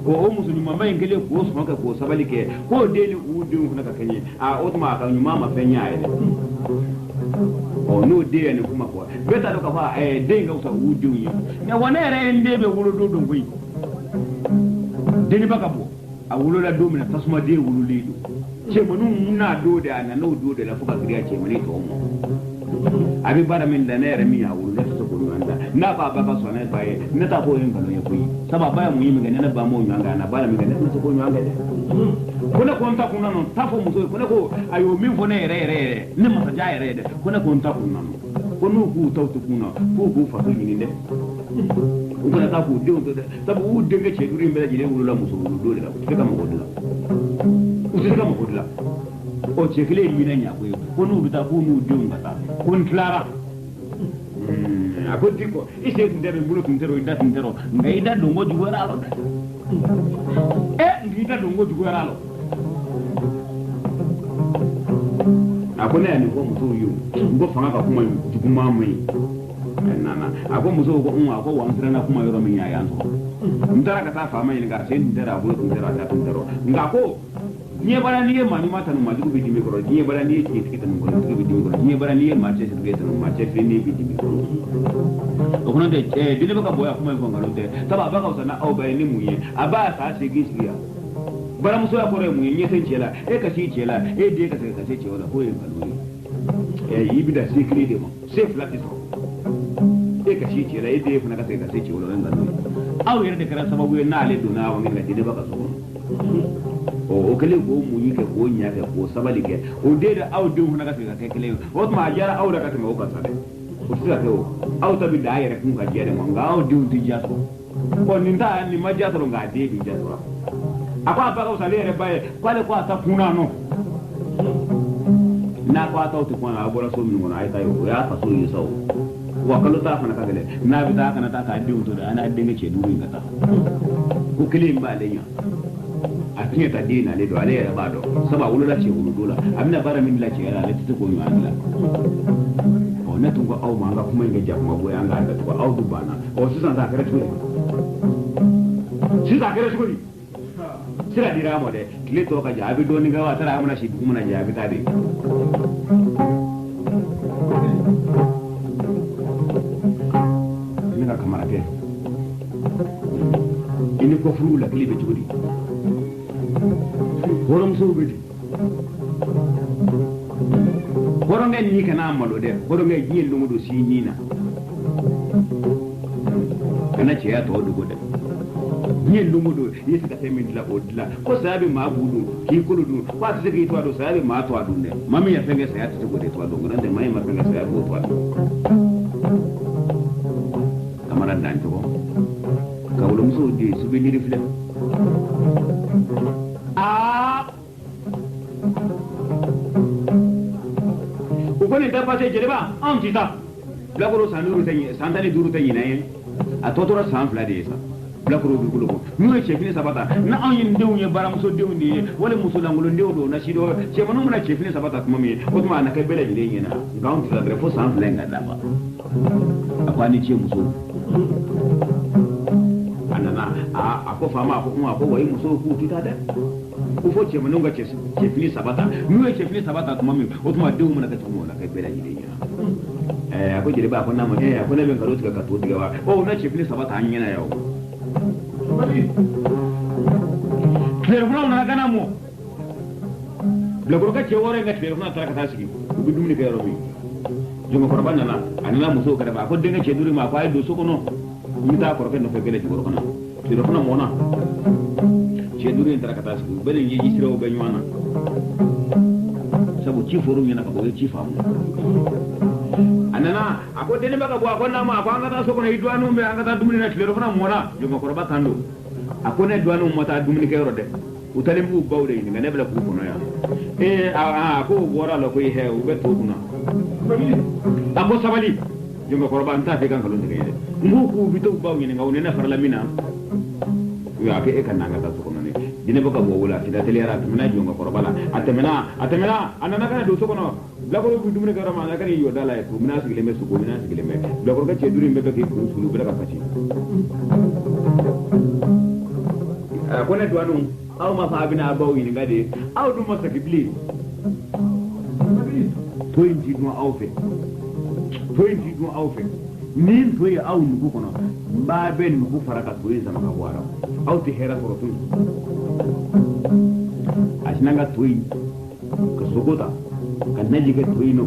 o musulmi ma mai ngele ko su maka ko sabali ke ko de ni u de ku na ka kanye a o ma ka nyuma ma fanya ai o no de ne kuma ko beta do ka fa de nga usa u de yi ne wane re ende be wuro do don koyi de ni baka bo a wulo la domina tasuma de wulu lido ce manu na do da na no do da la fuka griya ce mani to mu abi bara min da ne rami a wulu da su ko wanda na ba ba ka sona ba ye na ta ko yin kalo ya koyi saba ba mu yi mi na ba mu nyanga na bara mi ga na su ko nyanga de kuna ko nta kuna no ta fo mu so kuna ko ayo min fo ne re ne ma sa ja re de kuna ko nta kuna no kono ku tawtu kuna ku fa so ni de kuna ta ku de to sabu u de ga ce duri mbele jile wulu la muso wulu do de la ku ka ma ko de la u se ka ma ko de la o ce kile mi na nya ko no bita ku nu de ngata kun clara akoti ko ise ndere mbulu tintero ida tintero ngai da dongo juwara lo ngi da dongo juwara lo akona ni ko muso yu ngo fanga ka kuma juguma mai nana ako muso ko ko wansira na kuma yoro min ya yanzo ndara ka ta fama yin ga sai ndara bu ndara ta ndaro ngako nye bara ni ma ni mata no ma dugu bi dimi ko nye bara ni ti ti tan ko dugu bi dimi ko nye bara ni ma ce dugu tan ma ce fi ni bi dimi ko o kono de dile baka boya kuma ko ngalo de taba baka usana au ba ni muye aba sa se gisiya bara muso ya kore muye nye sen cela ka shi cela de ka se ce wala ko yin ngalo yibi da secret de mo safe la tiso ka shi cela de fa na ka se ce wala ngalo au yerde kara sababu na ale dona wa ngi dile baka so o kele ko mu yi ke ko nya ke ko sabali ke o de da au de na ka ke kele o ma jara au da ka me o ka sale o tira ke o au ta bi da yere kun ka jere mo nga au de ti jaso ko ni nda ni ma jaso nga de bi jaso akwa ba ka sale re bae kwale kwa ta kuna no na kwa ta o ti kuna abora so mi ngona ai ta yo ya ta so yi so wa kallo ta fa na ka gele na bi ta kana ta ka de to da ana de ne ce duri ngata ko kele ba lenya atinya ta dina le do ale ya bado saba wulu la ce wulu dola amina bara min la ce ala le tuko nyu andla o na tungo au manga kuma inga jakuma boy anga da to au dubana o sisan ta kare tuko sisa kare tuko sira dira mo de kile to ka jabi do ni ga wa tara amuna shi kuma na jabi ta de ni ka kamara ke ini ko furu la kile be jodi horom so beti horom en ni kana amalo de horom en jiel lumo do sinina kana ce ya to dugo de jiel lumo do yesi ka temin la odla ko sabe ma budu ki kuludu ko ta sigi to do sabe ma to adun de mami ya fenge sa ya to de to adun ngande mai ma fenge sa ya to adun kamara dan to ka wolum so de su be ni reflect ko ne da passé jeliba an tita blakoro sanuru tanyi santani duru tanyi nayi a totora san fla de sa blakoro bi kulo nu e chefini sabata na an yin dewu ye baramuso dewu ni wala musulangulo dewu do na shido che manu muna chefini sabata kuma mi o tuma na kai bele ni yin na gaun tira de fo san fla ngada ba akwani ce muso anana a ko fama ko kuma ko wai muso ku tita da ku fo ce manu ga chefini sabata nu e chefini sabata kuma mi o tuma dewu muna ka tumo na kai bele ni yin ko jere ba ko na mo ko na ben karo tiga ka to diga wa o na chefini sabata an yana yau telefono na kana mo le ko ka cewore ga telefono ta ka tasiki ku dumni ka yaro mi jongo ko banna na anina muso ka ba ko denga ce duri ma ko ay do so ko no mi ta ko no fe gele ci ko na telefono mo na ce duri ta ka tasiki bele yi siro be nywana sabu ci forum yana ka boye ci famu anana ako deni baka bo ako na ma ako angata so ko ne idwanu be angata dumni na telefono mo na jongo ko ba tando ako ne idwanu mo ta dumni ke yoro de utale mu bawde ni ngane bla ku ko no ya ko bora lo ko he u be to kuna ako sabali jongo ko ba anta fe kan kalon de ngede mu ku bi to baw ni ngawne na farla mina ya ke e kan ngata so ko ne dine baka bo wala ti da tele ara tumina jongo ko bala atemena anana kana do so ko no la ko bi dumne ka rama la kan yo dala ko mina sigile me su ko mina sigile me la ko ka ce duri mbe ke ko sulu bela ka pati ko ne duanu aw ma fa bina baw yi ngade aw du ma sakibli to inji no awfe nin to ya aw nugo kono ba ben nugo faraka to yin sama ka wara aw ti hera ko to asnanga to yi ka sogota kan naji ka to ino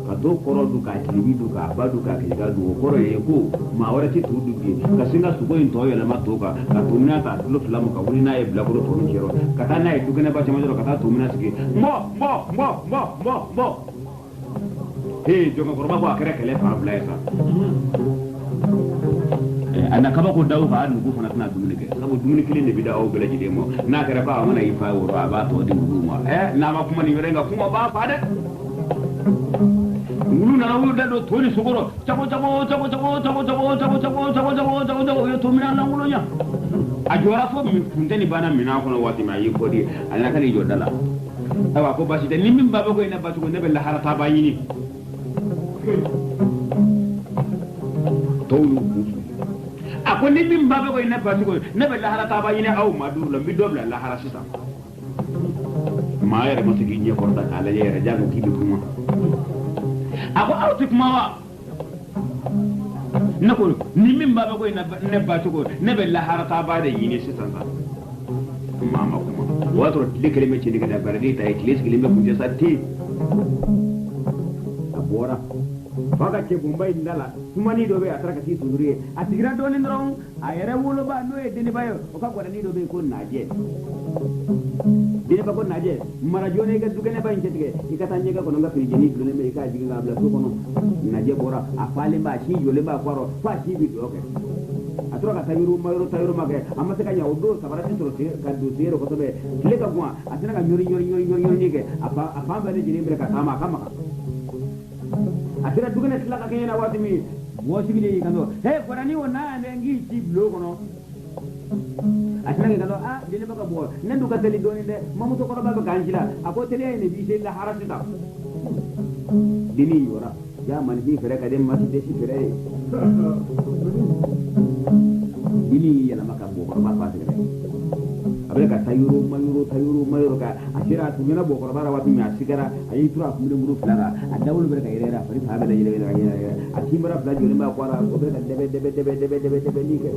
ka do koro du ka tibi du ka ba du ka ke ga du koro ye ko ma wara ti tu du ka singa su ko in to yela ma to ka to mina ta lu flamu ka wuri na e bla ko to ni jero ka ta na e du gane ba chama jero ka ta to mina sike mo jonga ko ba ko akere kele fa bla esa anda kaba ko daw ba nugo fana tana dumuni ke sabo dumuni kile ne bida o bela jide mo na kare ba mana yi fa woro ba to di nugo mo na ma kuma ni renga kuma ba fa de ngulu na wulu da do tori sugoro chabo yo to mina na ngulu nya ajora fo mi fundeni bana mina ko no wati ma yi ko di ala kan yo dala awa ko basi de nimmin baba ko ina ba to ne bella harata ba yini tolu ako ni min baba ko ina ba to ne bella harata ba yini aw maduru la mi dobla la harasita ma yare mo tigi nye ko da ala yere jago kibi kuma ako autik mawa nako ni min baba ko ina ne ba to ne bella harata ba da yini sitan ka mama kuma wato likale me ce daga da barade ta iklis gilime kunje satti abora faga ke bombay ndala kuma ni dobe atraka ti suduriye atigira doni ndron ayere wulo ba no e deni bayo o ka goda ni dobe ko naje deni ba ko naje mara jone ga dugene ba injetige ikata nyega ko nga firije ni dole me ka jiga ngabla ko no naje bora afale ba shi yole ba kwaro fa shi bi doke atroka tayiru mage amma se kanya odo sabara tro ka do zero ko tobe kile ka gwa asina ka nyori ke apa ba ne jini breka sama kama asira dugene tla ka kenya wati mi wosi bi ni kando he korani wona ne ngi ci blo kono asina ke kando dile baka bo nan duka teli doni de mamu to ko ba ka kanjila ako teli ne bi se la harasita dini yora ya man bi fere ka dem ma de ci fere ini yana maka bokor ba fa tigre abele ka tayuru mayuro ka asira tumina bokor bara watu mi asigara ayi tura kumule muru flara adawul bere ka irera fari fa bele yele atimara fla jole ma kwara ko bere ka debe ni ke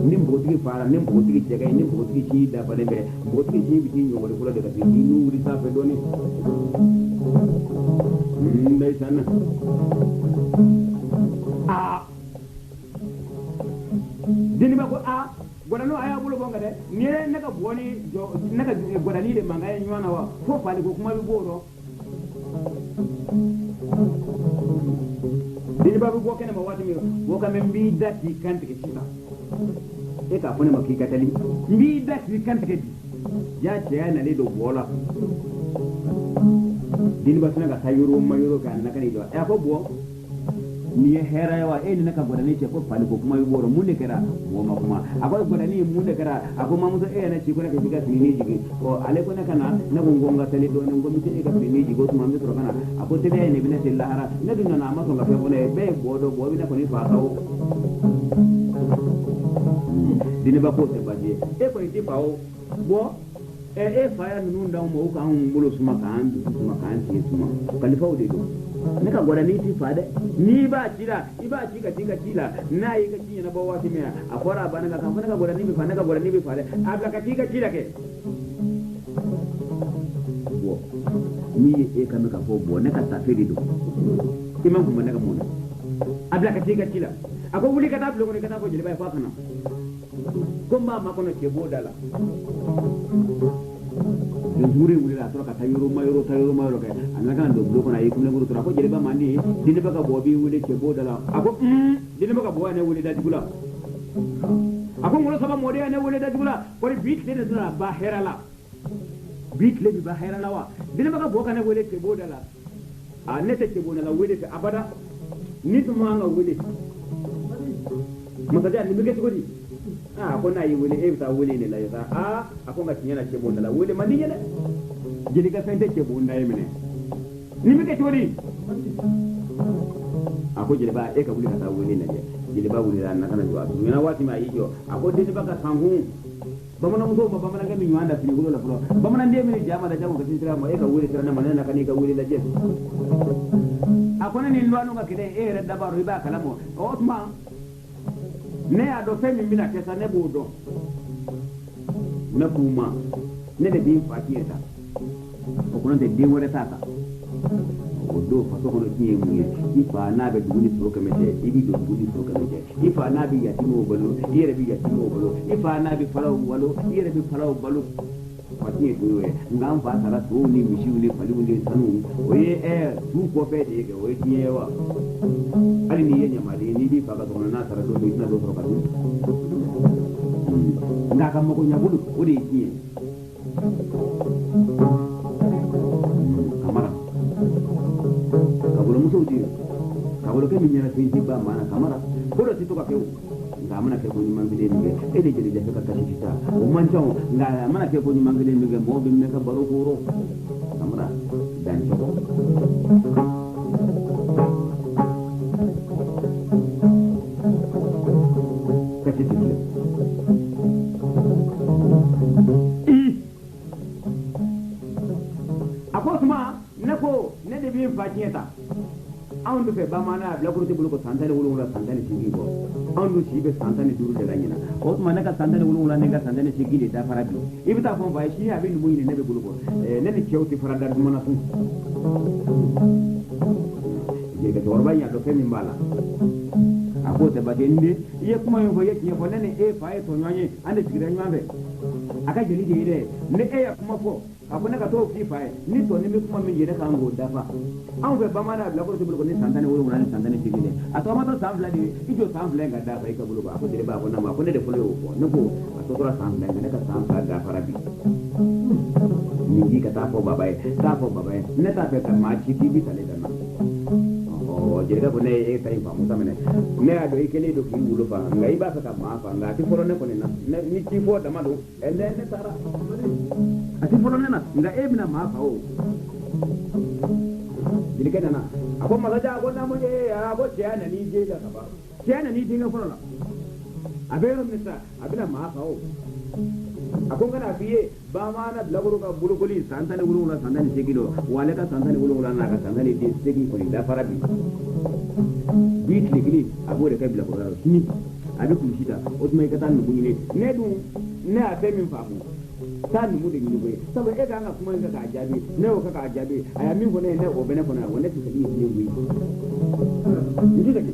nim botigi fara nim botigi jega nim botigi ci da bale be botigi ci bi ci nyogore kula de ka ci nu ri sa fe doni ndey sana dini ba ko godano aya bulo bonga de nire naka boni naka godani de manga nywana wa fo fali ko kuma bi boro dini ba bu bokene ma wati mi boka men bi dati kante ke sita e ka fone ma ki katali bi dati kante ke ya ce ya na le do bola dini ba suna ga tayuro mayuro ka na kane do ya ko bo ni hera yawa ni naka godani ce ko fali ko kuma yoro mun ne kara mo ma kuma akwai godani mun ne kara akwai ma muso na ci ko naka shiga fini jigi ko ale ko naka na gonga tele do ne ngomi te ga fini jigi ko tuma mi tro kana akwai te ne bina te lahara ne dun na ma to ga fe ne be bodo bo bina ko ni fa kawo dini ba ko te baje ko ti pawo bo fa ya nunu ndaw mo ka an bolo suma kan ti suma kalifa o de do ne ka gwada ni ti fade ni ba cira iba ci ka na yi ka ci na bawa ti me a fara ba na ka kan ka gwada ni bi fa na ka gwada ni bi fade a ka ci ka cira ke bo ni ka me ka fo bo ne ka tafiri do imam kuma ne ka mo abla ka ci ka cira akwai wuli ka ta blo ne ka ta fo jili ba fa kana gomba ma kono ke bodala jure wuli la to ka tayuro mayuro ke anaka ndo blo kono ayi kuma guru to ko jeli ba mani dini baka bobi wuli ke bodala ako dini baka bo ne wuli da digula ako ngolo saba mode ne wuli da digula ko bit le na ba herala wa dini baka bo kana wuli ke bodala a ne te ke bodala wuli ke abada ni to ma nga wuli makaja ni bige ko di ko na yi wuli ta wuli ne la yasa ko ga tinyana ce bonda la wuli mani ne jeli ka fente ce bonda yi mene ni mi ke tori ko jeli ba ka wuli ka ta wuli ne jeli ba wuli na kana jwa ni na wati ma yi jo ko deni baka sangu bamana muso bamana ga min wanda fini gulo la furo bamana ndie mi jama da jamu ka tira mo ka wuli tira na manana ka ni ka wuli la je akona ni lwanu ga kide re dabaru ba kala mo otma ne a do fe min bina kesa ne bodo na kuma ne de bin fakiyata o kuno de din wore tata o do fa to kono tiye mu ifa na be duguni pro kamete ibi do duguni pro kamete ifa na bi yatimo balo yere bi yatimo balo ifa na bi falaw walo yere bi falaw balo fatiye do e ngam fa tara to ni mishi ni fali ni sanu o ye du ko fe de ke o tiye wa ali ni yenya mali ni bi fa ga to na tara do ni na do pro ka nga kam ko nyabudu o de tiye kamara kabulu muso di kabulu ke min yana tin ba mana kamara ko do tito ka ke nga mana ke ko ni mangide mi e de jeli de ka kashi ta o mancho nga mana ke ko ni mangide mi mo bi me ka baro kuro kamara dan cho kashi ti akosma nako ne de bi fakiyata andu fe bamana bla kurti bulu ko santane wulula santane sigi ko andu sibe santane duru de lanyina ko man ka santane wulula ne ga santane sigi de da farabi ibita fon fa shi abin mu ne be bulu ko ne ni kewti farada dum na sun je ga torba ya do fe min bala ako te bagende ye kuma yo ye kiye ko ne fa e to nyanye ande tigre nyambe aka jeli de ide ne ya kuma ko akuna ka to fi fa ni to ni mi kuma min yere kan go dafa an fe bamana bla ko tibul ko ni santane wuro wala ni santane tigile ato ma to samfla di ijo samfla ga dafa e ka bulu ba ko dire ba ko na ma ko ne de folo ko ne ko ato to samfla ne ka samfla ga farabi ni di ka ta fo babae ne ta fe ka ma chi ti bi tale dana o je ga ko ne e ta fa musa mene ne ado ikele do ki wulo fa ngai ba ka ma fa nga ti folo ne ko ne ni ti fo da ma do e ne tara ati folo nena nga ebina ma fa o dile kana ako masaja ko na mo je ako tiana ni je da ba tiana ni dinga folo la abero misa abina ma fa o ako kana biye ba ma na lagoro ka bulukuli santane wulula santane segilo wale ka santane wulula na ka santane de segi ko da farabi bit ligili abore ka bila ko ni abi kulishita otuma ikata nubu ne du ne a fe min fa mu ta numu de ni saboda e ga kuma ga ajabi ne o ka ajabi aya min ko ne o bene ko na wanda ti ni ni wi ndi da ke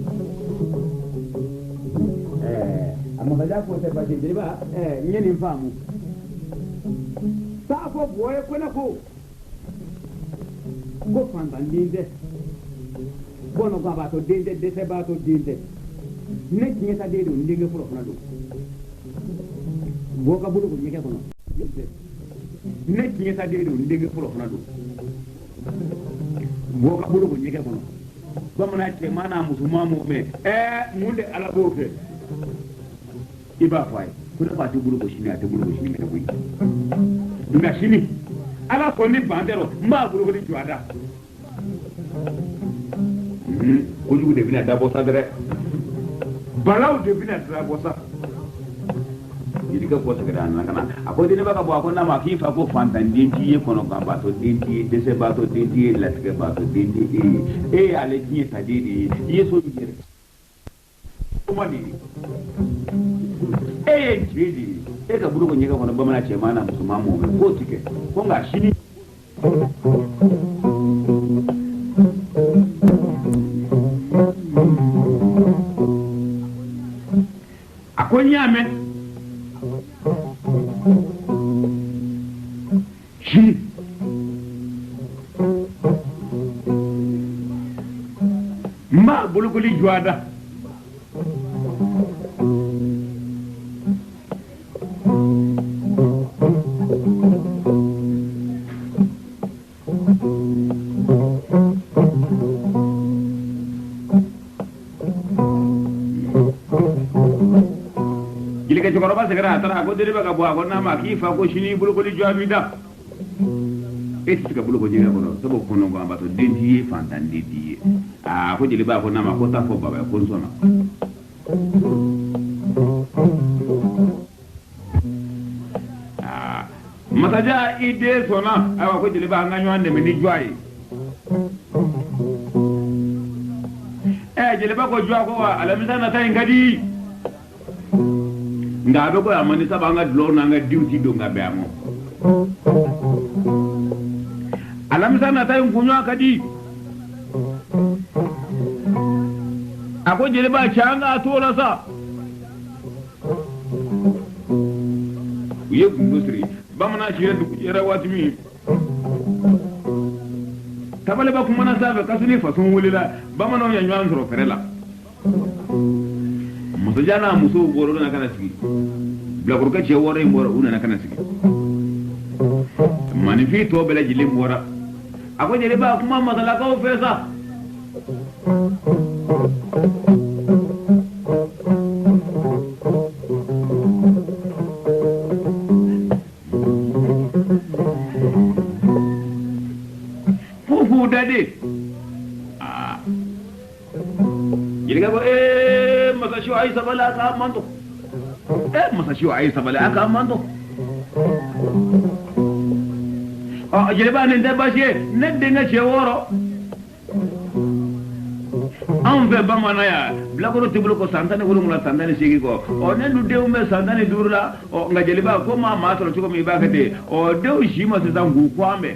amma ba da ko sai ba je ba nyeni famu sa ko boye ko na ko fanta linde bono ba to dinde de se ba to dinde ne kinye ta de do ndinge furo na do boka bulu ko nyeke ko no ne kinye ta de do ndinge furo na do wo ka bulu ko nyeke kono bamana ce mana musulman mu me mun da ala bo fe iba fai kuna ba ta bulu ko shine ta bulu ko shine me ko nga shini ala ko ni bandero mba bulu ko ni juada ko jugu de bina da bossa dere balaw de bina da bossa idi ka bossa gara nan kana akwai dine baka bo akwai na ma kifa ko fantan dinti ye kono ka ba to dinti de se ba to dinti la ke ba to dinti ale ki ta didi yeso bi gere kuma ni jidi ka buru ko nyega kono ba mana ce mana musulman mu ko tike ko nga shini akwai nyame shi ma buluguli juada jilike jogoroba segera tara ko deriba ka bo ko na ma ki fa ko shini buluguli juamida eti ka bulugo jira kono sabo kono go ambato denti fantan denti ko jiliba ko na ma ko ta fo baba ko sona mataja ide sona awa ko jiliba nga nywande me ni joyi jiliba ko jwa ko wa alamisa na tay ngadi ngabe ko amani sabanga dlo na nga duty do ngabe amo alamisa na tay ngunywa kadi ako jiliba changa tola sa ye gundusri bamana shire du kujera watimi tabale ba kuma na sabe kasuni fasun wulila bamana ya nyan zoro ferela muso jana muso goro na kana sigi bla kurka ce wore mbora una na kana sigi manifi to bela jilim mbora ako jere ba kuma masala ka ofesa dade jirga ko masashi wa aisa bala ka mando masashi wa aisa bala ka mando jirba ne da bashe ne de na cheworo an fe ba mana ya blakoro tibulu ko santane wulu mula santane sigi ko ne lu de umme santane durla nga jeliba ko ma to ko mi ba ka de de shima se zangu kwambe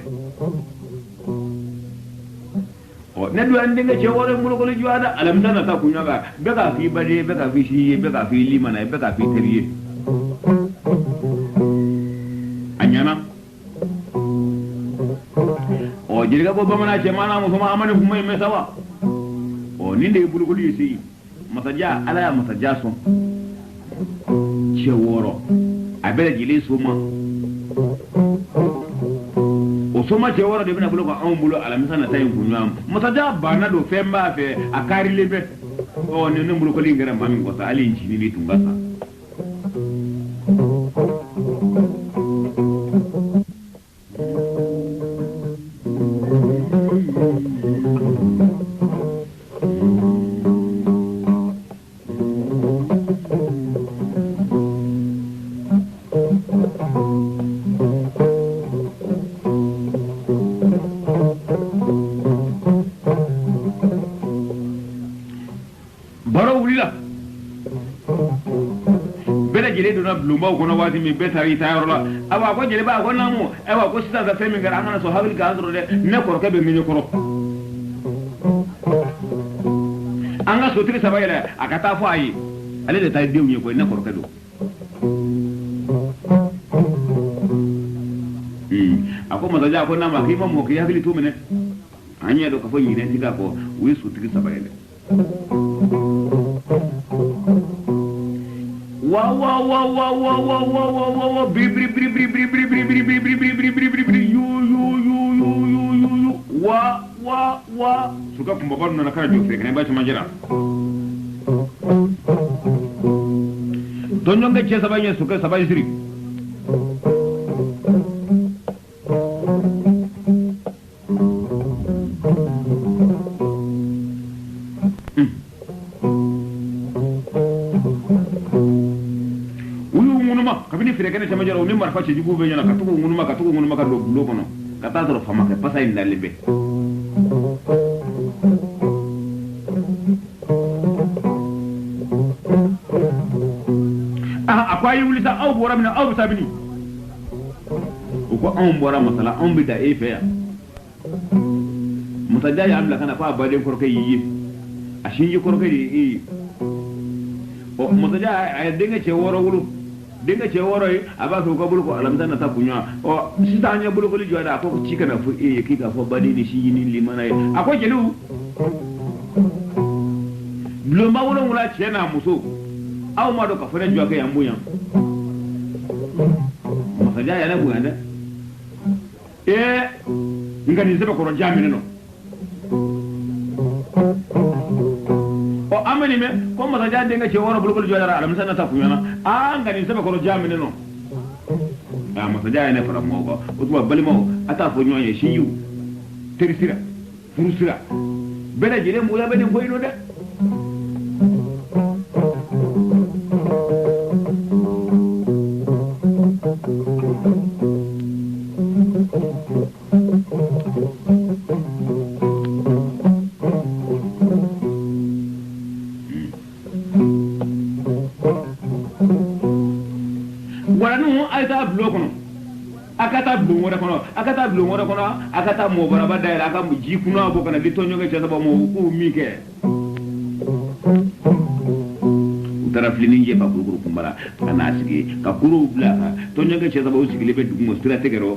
ne du ande nga cewore mulo ko juada alam tan ta kunya ga be ka fi bade be ka fi shi be ka fi limana be ka fi teriye anyana jirga ko bamana ce mana mu kuma amane kuma me sawa ninde bulu ko yisi masaja ala ya masaja son ceworo abere jili suma soma ce wara de bina bulo ko an bulo alamisa na tayin kunyam mutaja bana do femba fe akari lebe ne bulo ko lingara mami ko sa ali injini ni tungasa lumba ko na wati mi betari tayrola awa ko jele ba ko namu awa ko sita za femi ngara ngana so habil ka andro de ne ko ke be minyo ko anga so tri sabayela akata fo ayi ale de tay dew ni ko ne ko ke do ako mazaja ko nama ki mo ki habil tu mene anya do ko fo yine tiga ko wi so tri sabayela wa suka kuma ba na kana jo fere ba ta majira don yonga ce sabanya suka sabai siri kabini fere kana chama jaro nimar fa ci jibu be nyana ka tugo ngunuma ka do bulo kono ka ta do fama ka pasa inda lebe akwai wulita au bora mina au sabini ko an bora masala an bi da efe ya mutaja ya amla kana fa bade korke yi ashin yi korke yi o mutaja ay dinga ce woro wulu dinga ce woroi aba ko bulu ko alam tan ta kunya o sita nya bulu ko li joda ko ci kana fu e ki ka fo badi ni shi ni limana e ako jelu lo ma wolo wala ce na muso aw ma do ka fere joga ya mbuya ma ka ya na buanda e ngani zeba ko jami no o amani me ko ma ta dinga ce woro bulu ko li joda alam tan ta kunya na ngani sebe ko jamine no ma sa jaay ne fara mo ko o tuba bali mo ata fo nyoye shi yu terisira furusira bele jile mo ya bene ko ino de akata blongo kono akata mo baraba daira aka mu ji kuna bo kana litonyo ga chata ba mo ku mike utara flini je ba guru kumbara kana asigi ka kuru bla tonyo ga chata ba usigi lebe dumo strategero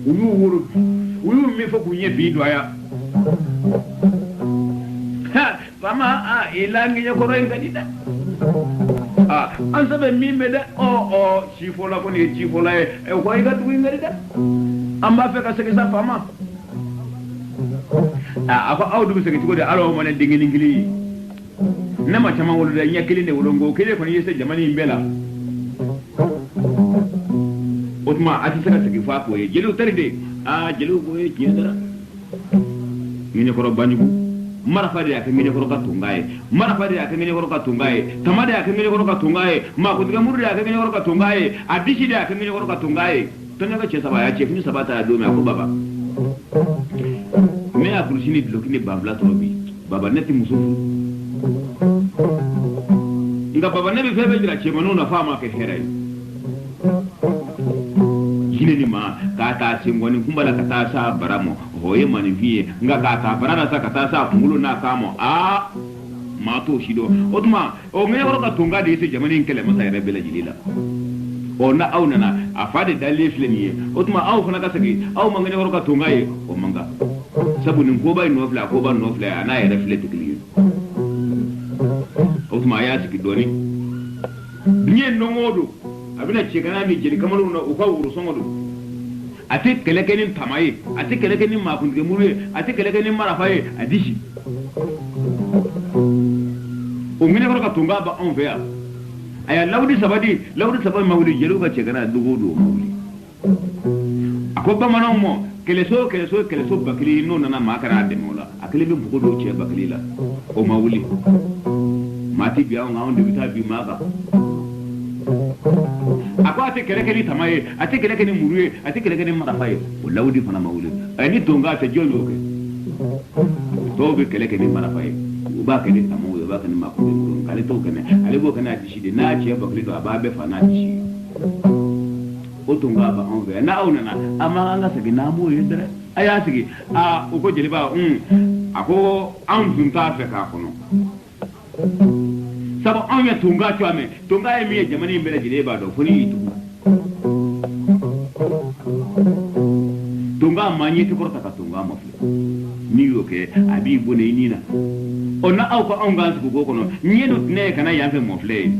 uyu mi fo ku nye bido aya ha fama ilangi nyako renga dida an sabe mi mede chifola ko ni chifola e ko ay gatu ngari da amba fe ka sege sa fama ako awdu sege ko de alo mo ne dingi ngili nama chama wolo da nyakili ne wolo ngo kele ko ni yese jamani mbela otma ati sege fa ko e jelu taride jelu ko e jendara ni ko ro banyu marafari ya kemine ko katungaye marafari ya kemine ko katungaye tamade ya kemine ko katungaye ma ko diga murri ya kemine ko katungaye adishi ya kemine ko katungaye tonya ga ce saba ya ce fini sabata ya do me ko baba me a kurshini blokini babla trobi baba neti musufu nga baba ne bi febe jira ce manuna fama ke herai hineni ma ka ta singoni kumbala ka ta sa baramo hoye manivie nga ka ta barana sa ka ta sa kungulu na kamo ma to shido otuma o me woro ka tunga de ise jamani kele masa ya rebela jilila o na au nana afade dalle fleniye otuma au fana ka sagi au mangane woro ka tunga ye o manga sabu nin ko bay nofla ko ba nofla ana ya reflect kili otuma ya sigi doni binye nongodo abina chekana mi jeli kamalu na ufa wuru songodo ati kelekenin tamaye ati kelekenin makundige murwe ati kelekenin marafaye adishi o ngine ko ka tunga ba on veya aya lawdi sabadi mawli jelu ga chekana dugodo mawli akoba manon mo keleso bakili no nana makara de mola akili bi bugodo che bakili la o mawli mati biya on awon de bita bi maka ako ate kelekeni tamaye ate kelekeni muruye ate kelekeni marafaye o lawdi fana mawli ani tonga te jolo ke to be kelekeni marafaye o ba ke ni tamo o ba ke ni makko ni kale to ke ne ale bo kana tishi de na che bakli to ababe fana tishi o tonga ba on ve na ona na ama anga se na mo yedre aya sigi o ko jeli ba ako an tunta fe ka kono sabo an ya tunga chwame tunga e miye jamani mbele jile ba do funi itu tunga manye ti korta ka tunga mafle ni yoke abi bone nina ona au ko an gansu ko kono nyedo ne kana ya fe mafle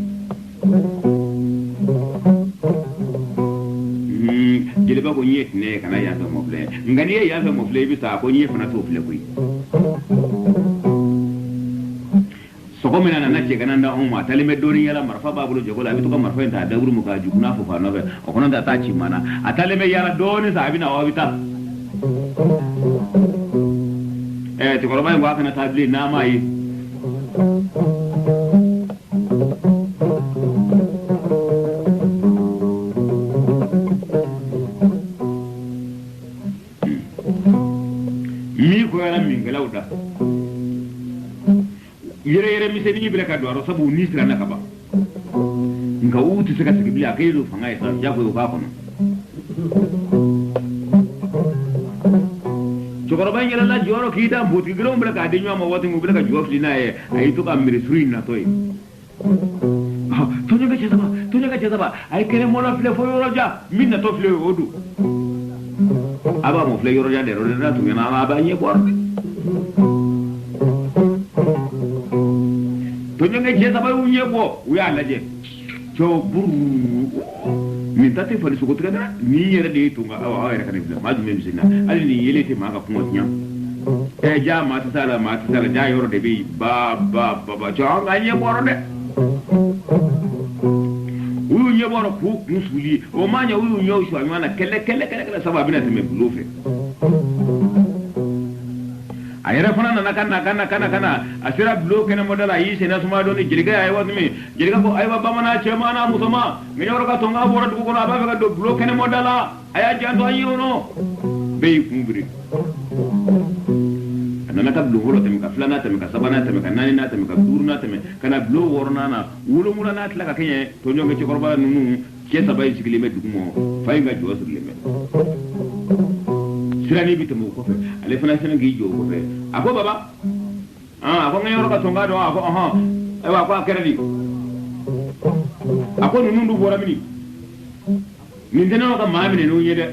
jile jeli ba ko nyet ne kana ya fa mo fle ngani ya fa mo fle bi ta ko nyef na to fle ko soko mina na ce kana nda umma talime dorin yala marfa babulu je ko la bi to marfa ta da wuru mu ka ju na fu fa no be o kono da ta ci mana atalime yala doni sa abina wa bita ti ko ba ngwa kana tabli na mai mi ko yala min galauda yere mi se ni bilaka do ro sabu ni sira na kaba nga uti saka sigibli akaido fanga isa jako yo kakono chokoro banyela la joro kita buti gro bilaka adenyo ma wati mu bilaka jofli na e ay to ka miri suri na toy tonya ga chesaba ay kene mola fle fo yoroja minna to fle odu aba mo fle yoroja de ro na tu na aba nye borbe tonya ga chesaba unye ko uya laje cho buru min tati fali su kutra ni yere de tunga awa yere kan ma ju mem sina ali ni yele te ma ga kuma nya e ja ma ta sala ja yoro de bi ba cho ga nye boro de uyu nye boro ku musuli o manya uyu nyo shu amana kele sababu na teme blufe ayere fana na kana asira blo kana modala yi sena suma do ni jilga ay wadmi jilga ko ay baba mana chema na musama ngiro ka tonga bora du ko na ba ga do blo kana modala aya janto ayo no be kumbri anana ka blo holo temika flana temika sabana temika nani na temika durna temika kana blo worna na wulo mula na tla ka kenye to nyonge ci korba nunu ke sabay sigile me dugumo fay nga jo sigile sirani bitamo ko fe ale fana sene gi jo ko fe ako baba ako ngayoro ka tonga do ako ay wa ko akeredi ako nunu ndu bora mini min deno ka mamine no yede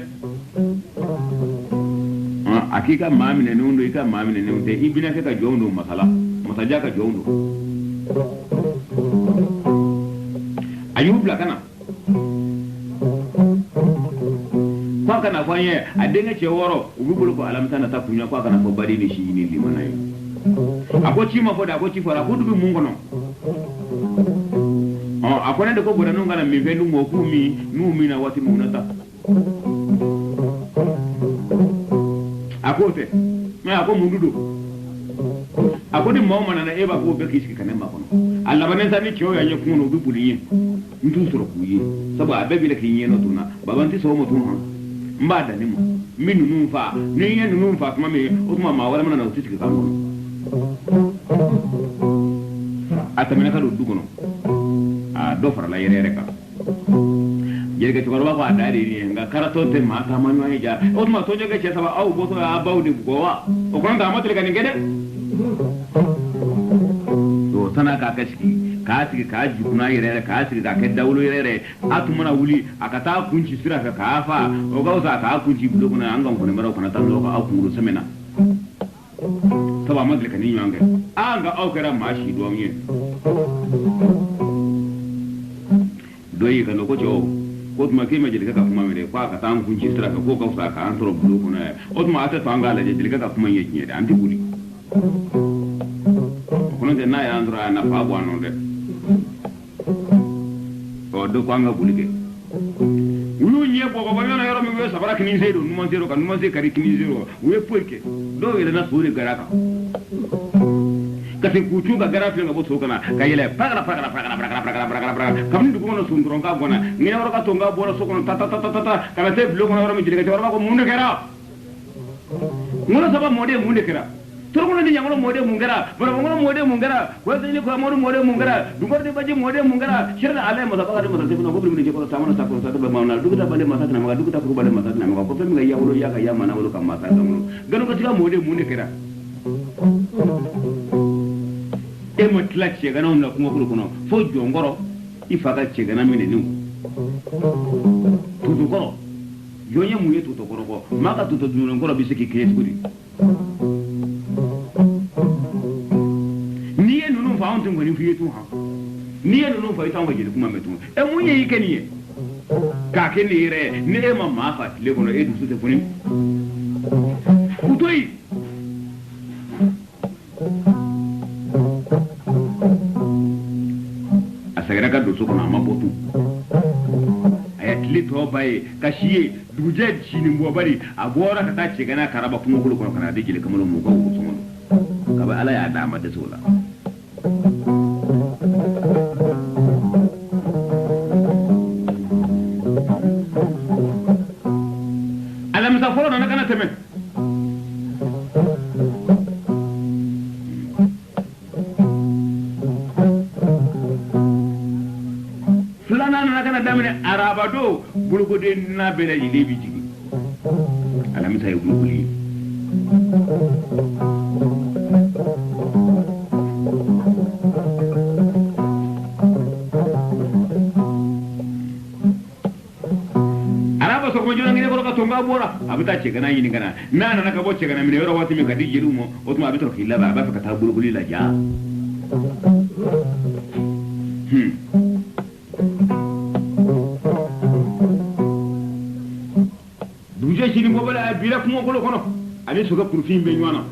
akika mamine no ndo ika mamine no te ibina ka jondo masala masaja ka jondo ayub la kana kwa kana fanye adenga cheworo ububulu ko alamtana ta kunya kwa kana ko bari ni shi ni limanai ako chima foda ako chifara ko dubi mungo no akona de ko bora nunga na mi vendu mo kumi numi na wati munata akote ma ako mundudo akodi mawma na eba ko be kiski kana makono alla banen tani kyo ya nyekuno ububuli yin ndu soro kuyi sabu abebi le kinye no tuna babanti so mo tuna mbada ni mo minu numfa ni yen numfa kuma me utuma ma wala mana na utiki kango atamina ka do dugono do fara la yere reka yerga to garba ko adari ni nga karato te mata manwa hija utuma to joga che saba au boto a bawdi gowa o kon da matle kan ngede to tana ka kaski ka jukuna yere ka sigi ka ke dawlo yere atumana wuli akata kunci sira ka kafa o gausa ka kunci bloguna angan ko ne maro kana tan lo ka akuru semena to ba magle kan ni yange anga au kera mashi do yin doyi ka loko jo ko tuma ke me jelika ka kuma mere kwa ka tan kunci sira ka ko gausa ka antro bloguna o tuma ata tanga la jelika ka kuma yin yede anti buli kono de na ya andra na pa bwano de do kwanga bulike ulu nye bogo bayona yoro mi we sabara kini zero numan zero kan numan zero kari kini zero we porke do ile na suri garaka kasi kuchunga garaka nga boto kana kayele pagara kam ndu ko no sundron ka gona ngi yoro ka tonga bora sokono ta kana te blogo na yoro mi jile ka yoro ko munde kera ngono saba munde kera turkono ni nyangolo mode mungara bara ngono mode mungara wasa ni ko mode mungara dugor de baje mode mungara shirna ale masa ba de masa tebno gobri ni ko samana ta ko sa be mauna duguta bale masa na maga duguta ko bale masa na maga ko femi ga yawlo ya ga yamana wolo kam masa gamu gano ko tiga mode munde kera e mo tlache ga non na ko ko no fo jongoro ifaga che ga na mine ni tutu ko yonya muye tutu ko maga tutu dun ngoro bisiki kiyes kudi niye nunu fa on tungo ni fiye tu ha niye nunu fa ita ngajele kuma metu e munye yike niye ka ke ni re ne ma ma fa le kono e du su te funi utoi asagara ka do su kono ma botu ayat li to bai kashiye duje chini mbo bari agora ka ta ce gana karaba kuma kulu kono kana dikile kamar mu ga ku sumo ka ba ala ya da ma da sola alam sa foro na kana teme fulana na kana damine arabado bulgode na bela yile bijigi alam sa bulguli araba so ko jona ngine ko ka tonga bora abita ce kana yini kana nana naka bocce kana mine yoro wati mi ka dijiru mo otuma abito khilla ba fa ka ta bulguli la ja duje sini mo bala bila kuma ko kono ani suga profil be nywana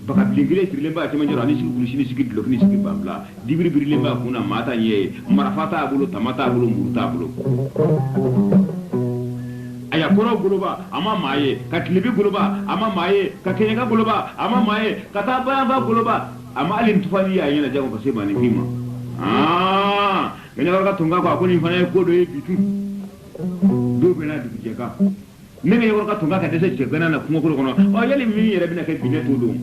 baka blingile sirle ba ce manjaro ani sigi sini sigi lokni sigi bambla dibiri birile ba kuna mata nye marafata bulo tamata bulo murta bulo aya koro guluba ama maye ka klibi guluba ama maye ka kenyaka guluba ama maye ka tabaya ba guluba ama alin tufani ya yana jago ka sema ni hima ganya ka tunga ko akuni fana ko do e bitu do bena dije ka nene yoro ka tunga ka dese ce gana na kuma ko kono o yali mi yere bina ka bine to do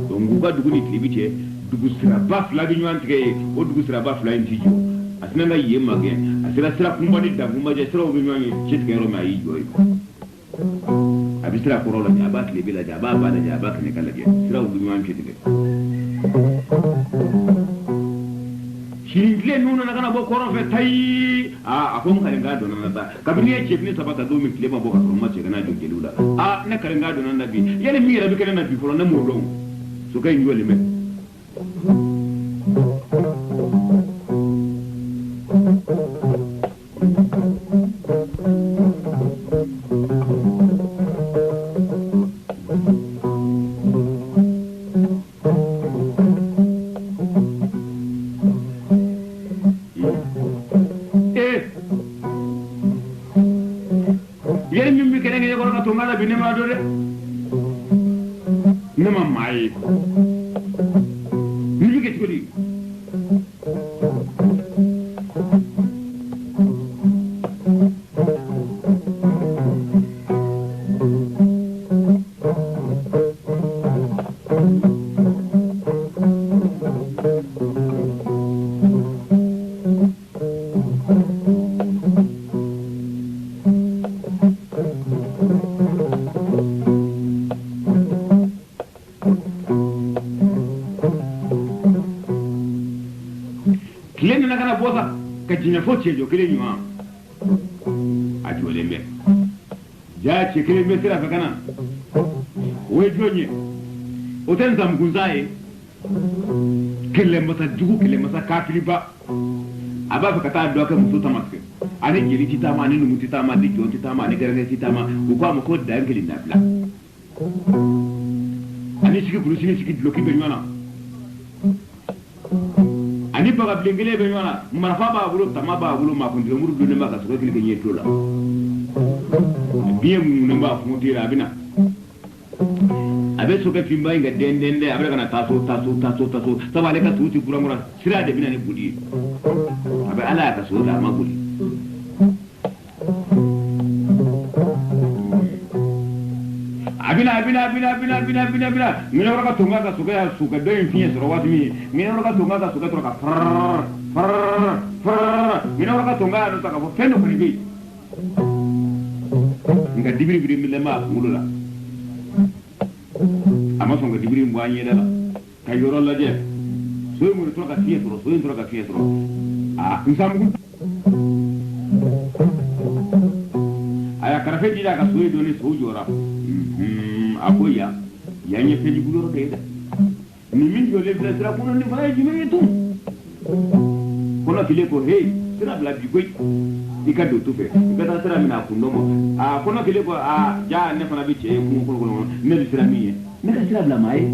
nguga dugu ni klibi ce dugu sira ba fla bi nywan tike o dugu sira ba fla intijo asina na yema ge asira sira kumba ni da kumba je sira o bi nywan ci tike ro ma yi joy abisira ko ro la ja ba klibi la ja ba ba la ja ba kene kala je sira o bi nywan ci tike Shingle nuna na kana bo koron fe tai akon kare ngado na ta kabini e chefni sabaka do mi klema bo ka ma che kana jo gelula na kare ngado na nabi yele mi rabi kana nabi folo na mo lo so kai ngole me binema do de nema mai ni ke tuli jina foce jo kire nyuma ati wole me ja che kire me sira fakana we jonye o ten zam gunzae kile masa jugu kile masa kafili ba aba fakata do ka musu tamaske ani jiri titama ani numu titama di jo titama ani garane titama ko kwa mo ko da ngeli na bla ani sigi kurusi sigi bloki be nyana ani baga blingile be nyana marfa ba bulo tama ba bulo ma kun muru do ne ma ka so kile ke nyeto la biye mu ne ba fu dira bina abe so ke fimba inga dendende abe kana taso sabale ka tuti kuramura sira de bina ne budi abe ala ka so da ma budi abina mina waka tunga ka suka do infinye soro wati mi mina waka tunga ka suka troka mina waka tunga no taka fo feno kuni nga dibiri biri mi lema mulula ama songa dibiri mbanye dala ka yoro la je so mu troka fietro nsamu aya karafe jida ka soy doni so jora akoya yanye feji buloro de ni min yo le bla kuno ni fay jime tu kono kile ko hey sira bla bi goy ika do tufe ika ta sira mina kundomo kono kile ko ja ne fana bi che ko ne bi sira miye ne ka sira bla mai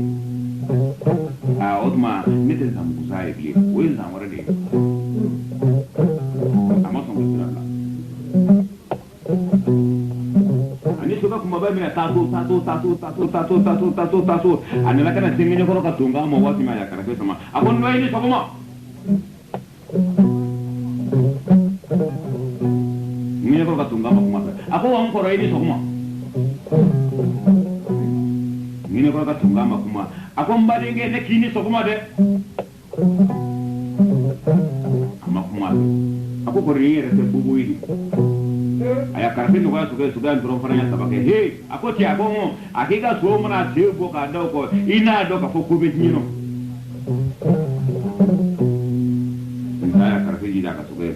otma ne te sam ku sai bi o yin sam wara de amma son sira bla ani soka kuma ba mina tato anela kana tingenyo ko ka tunga mo wati ma ya kana ke sama akon no ini sokoma ngene ko ka tunga mo kuma ako wan ko ini sokoma ngene ko ka tunga ma kuma ako mbade nge ne kini sokoma de ama kuma ako ko riere te bubu ini aya karfe no ga suga ndro fara nya tabake he ako ti ako akika so mona sebo ka do ko ina do ka foko be nyino aya karfe ji da ka suga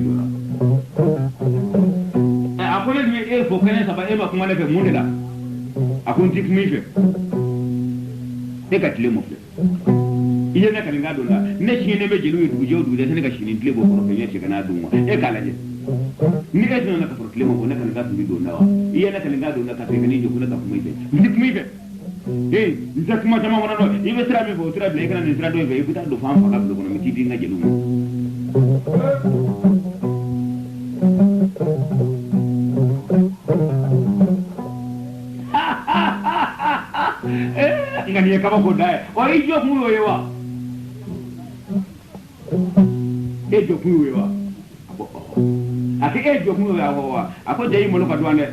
jora ako le mi foko ne saba ma kuma ne fe munela ako ntik mi fe e ka tile mo fe iye na kalinga do la ne shi ne be jilu du jodu de ne ka shi ni tile bo ko fe ne kana du mo e kala je ni ka tuna ka problema ko na kan ga bi do nawa iya na kan ga do na ka te ni joku na ka kuma ibe ndik mi be ndak kuma jama wona no ibe tra mi bo tra ble kana ni tra do be ku ta do fam fa ka do no mi ti dinga jelu ngani ka ba ko dai o i joku mu yo wa e joku mu yo wa ati joku ya wa ako dai mo lo ka duane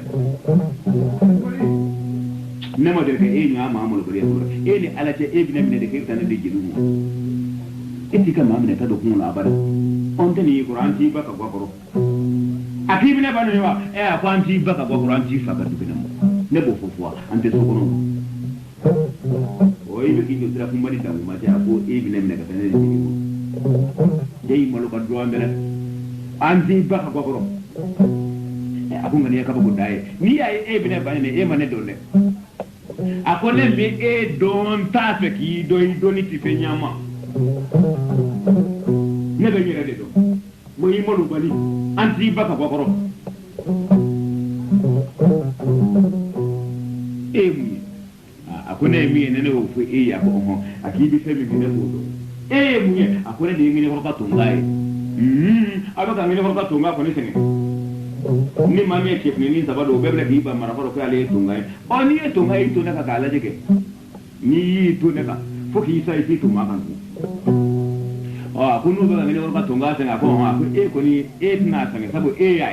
ne mo de ke nya ma mo lo bari ni ala te bi na mi de ke tan de jilu mo ka ma mi ta do kun la bara on te ni Quran ti ba ka gwa koro ati bi ne ba no wa ako an ti ba ka gwa Quran ti fa ka du na mo ne bo fofo an te so kono o ibe ki do tra ku mari da mo ma ta ko bi na mi de ka tan de jilu mo dai mo lo ka duane anti baka gogoro ako ngani ya kaba gudaye ni ay bine bane e mane dole ako le bi e don ta fe ki do ni ti fe nyama ne be nyere de do mo yi mo lu bali anti baka gogoro mi ako ne mi ne o fu ya ko ho aki bi fe mi ne ko do mi ako ne de ngi ne ko ka tungai aba ka ngene ko tunga ko ni sene ni mami ke ni sabado bebre ki ba mara ko ale tunga o ni tunga ito na ka kala jeke ni to ne ka fo ki sai ti tunga kan kunu ba ngene ko tunga sene ko ha ko ni na sene sabo ya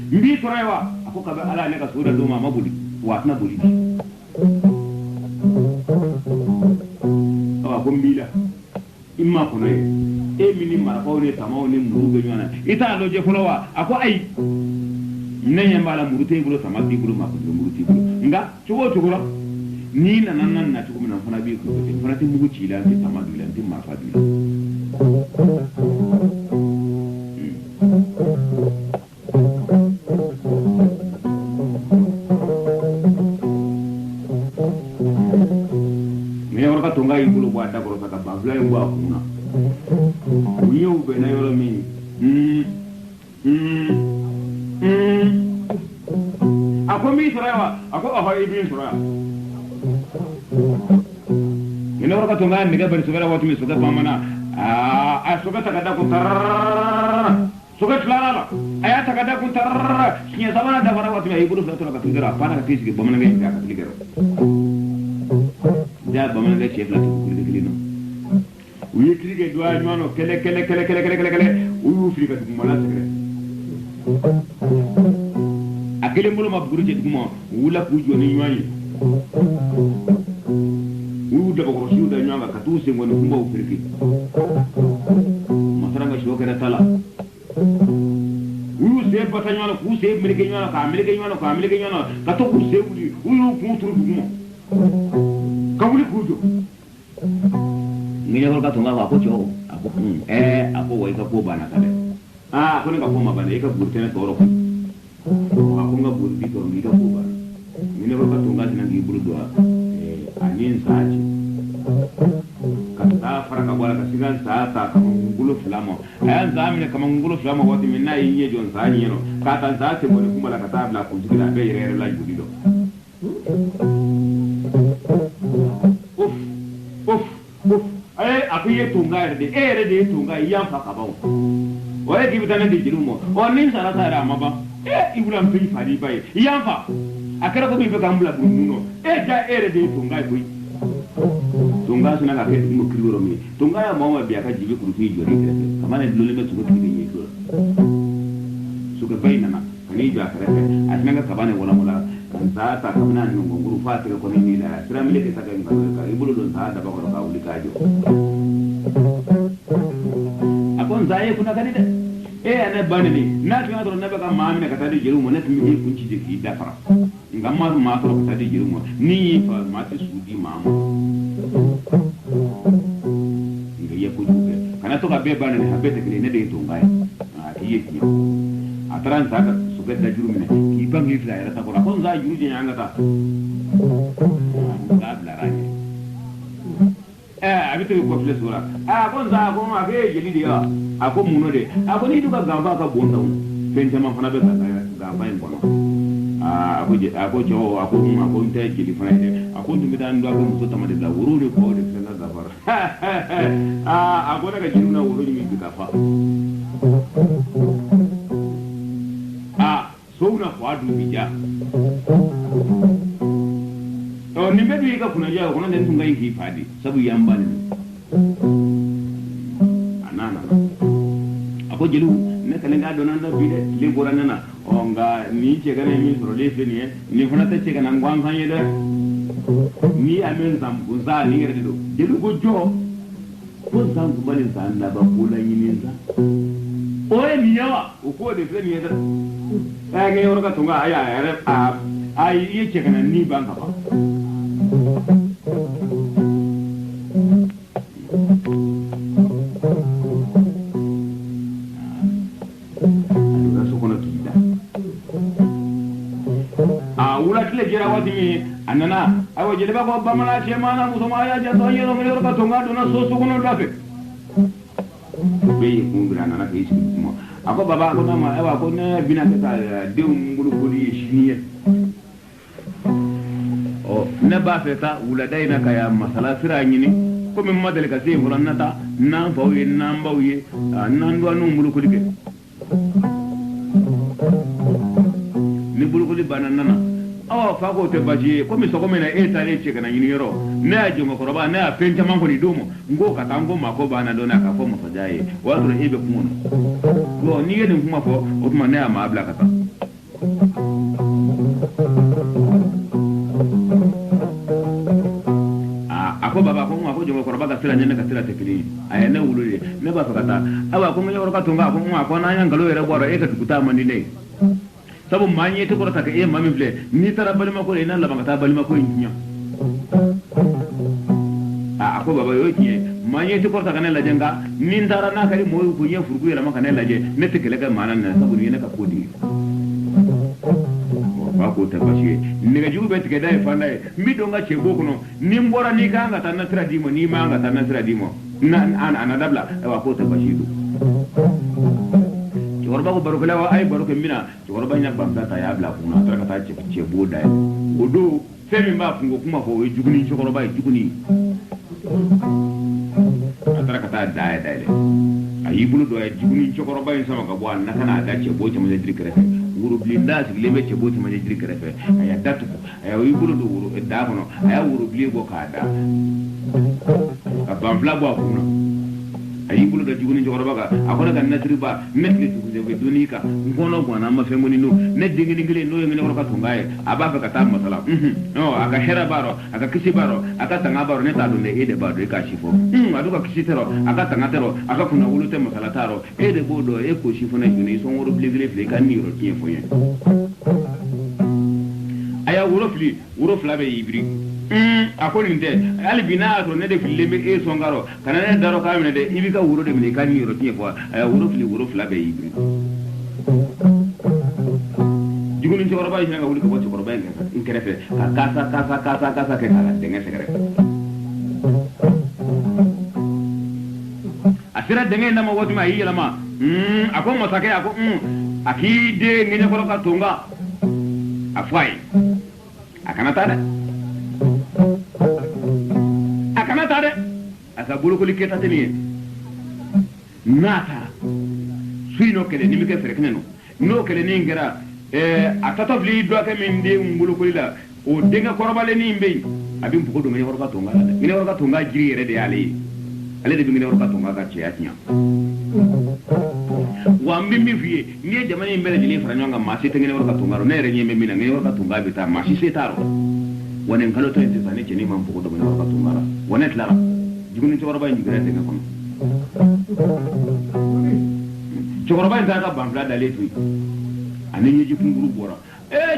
mbi torewa ako ka ba ala ne ka sura do ma mabudi wa na budi ko mbila imma kono mini mara ko ne tamaw ne muru be nyana ita do je fulo wa ako ai nenya mbala muru te bulo sama bi bulo ma ko muru ti bulo nga chugo ni na chugo mina fana bi ko te fana ti mugu ci la ti tama bi la ti ma fa bi me orka tunga ibulo bwa da ko ka ba bla ngwa kuna uyo be na yoro mi ako mi surawa ako ibin surawa ina orka tunga ni ga bari sugara watu mi suga pamana suga takada ko tar suga tlara aya takada ko tar sinya sabana da fara watu mi ibulo fla to ka tundira pana ka tisi bomana ga ka tligero ja bomana ga chef la to kulino uyi trige doa nyano kele uyu frika dumala sekre akele mulo mabguru je dum wula ku joni nyani uyu da bokoro siu da nyanga katuse ngone kumba ufriki masaranga shokera tala uyu se bata nyano ku se melike nyano kato ku se wuli uyu ku turu dum kawuli kujo ngene ko ka tunga ko cho ako wai ka ko bana kale ko ne ka ko ma bana e ka burte ne toro ko ako nga burdi to ni ka ko bana ngene ko ka tunga tinangi buru do anin saji Kata fara ka wala kasigan saata kama ngulo filamo ayan zamine kama ngulo filamo wati minna yinye jon sani yeno kata zaate mo kuma la kata bla kunjira be yere la judido uf uf uf ay apiye tunga erde tunga yam fa kabaw oye gibitana de jirumo onin sara sara maba ibulam fi fari bay yam fa akara ko bi be kambula bununo ja erde tunga boy tunga suna ka kai mu kiroro mi tunga ya mawa biya ka jibe kuru fi jori kire kamar ne dole me su ko kire yi to su ka bayna na kani ja kare asna ka kabane wala wala za ta kamna ni nguru fa tire ko ni la sira mi le ka ga ka ibulu don ta da ba ko ka uli ka jo akon zaye kuna kadi de ane bani ni na ti ngadro na ba ka ma mi ka tadi jiru mo ne mi ni kunci de ki da fara ngamma ma to ka tadi jiru mo ni fa ma ti sudi ma mo ngiye ko juke kana to ka be bani ni habete kile ne de to ngai a ti ye ki atran sa ka su ga da jiru mi ki bangi fla era ta ko na kon za jiru je nyanga ta da bla rani abite ko fle sura kon za ko ma be jeli dia ako muno de ako ni duka gamba ka bonda un fente man fana be ka gamba en bono ako jo ako nte jeli fana de ako ndumi dan do ako muso tamade la wuru de ko de fena gafar ako daga jiru na wuru ni bika fa so na kwa du bija to ni be bi ka kuna ja ko nan tunga yi fadi sabu yamba ne anana ko jelu ne kale nga donan da bide le gorana na onga ni ce gane mi soro le feni ni fona ta ce gana ngwan kan yede ni amen zam gunza ni ngere do jelu go jo ko zam ko bale zan da ba ko la yini za o e mi yawa o ko de feni yede ta ge yoro ka tunga aya aya ai ye ce gana ni ban ka ba jira wati mi anana awo jele ba ko bamana che mana musoma ya ja to yero mele ka tonga do na so so kono dafe be kumbira nana ke isi mo ako baba ko na ma ewa ko ne bina ka de ngulu ko di shiniye o ne ba feta wula daina ka ya masala sira nyini ko min madal ka se furanata nan fawi nan bawi nan do no ngulu ko dike ni bulu ko di banana fa ko te baji ko mi so ko mena tare ce kana yini yoro na ji mo koroba na penta man ko ni domo ngo ka tango ma ko bana dona ka fo mo sajaye wa dro ebe kumo go ni yene kuma ko o kuma na ma abla kata ako baba ko ma ko jo koroba ka sira nyene ka sira te kili ay na wulule ne ba kata aba ko ngi yoro ka tunga ko ma ko na nyanga lo yere boro e ka tukuta mani ne sabu manye to korata ka mami fle ni tara balima ko ina laba ta balima ko nya ako baba yo kiye manye to korata ka ne la jenga ni ndara na kali mo ko nya furgu yela maka ne la je ne te kele ka manan na sabu ni ne ka kodi ba ko ta bashi ni ga jube te dai fa dai mi do nga che go kuno ni mbora ni ka nga tan na tra dimo ni ma nga tan na tra dimo na ana dabla wa ko ta bashi do orba ko barokala wa ay baroke mina orba nya bamba ta ya bla kuna tra ka ta ce boda odo femi ma fungo kuma ko juguni ci orba juguni tra ka ta dai ayi bulu do ay juguni ci orba yin sama ka bo an kana da ce bo ce ma jiri kare wuro blinda ci lebe ce bo ce ma jiri kare aya datu ayi bulu do wuro da kono aya wuro bli go ka da ka bambla bo kuna ayi bulu da juguni jogoro baga akona kan nasri ba metli tu de duni ka ngono gwana ma femoni no ne dingini ngile no ngene ko ka tungaye aba ka ta masala no aka hera baro aka kisi baro aka tanga baro ne ta do ne ede baro ka shifo aduka kisi tero aka tanga tero aka kuna ulute masala taro ede bodo e ko shifo na juni so ngoro bligile fle kan ni ro tie foyen aya wuro fla be ibri akoni nde ali bina to ne de fille me e songaro kana ne daro ka mine de ibika wuro de mi kan ni ro tie ko wuro fla be ibri juguni ci woro bay ci nga wuli ko bo ci woro bay nga in kerefe kasa ke kala de nga sekere asira denge na ma woti ma yi lama ako masake ako akide ngene ko ka tunga afwai akana tade asa bulu ko liketa tani nata suino kele ni mike frekneno no kele ni ngara atata vli do ka min de bulu ko la o denga korobale ni mbe abim buko do ngene ko tunga la ngene ko tunga jiri rede ali ale de ngene ko tunga ka che atnya wa mimi vie ni jamani mbele jili franyanga masi tengene ko tunga ro ne re nyeme mina ngene ko tunga bita masi setaro wonen kalo to ente sane cheni mam buko do ngene ko tunga ra wonet lara jiguni chorba ni ngere denga kono chorba nda ka bangla dale tu ani ni jipunguru bora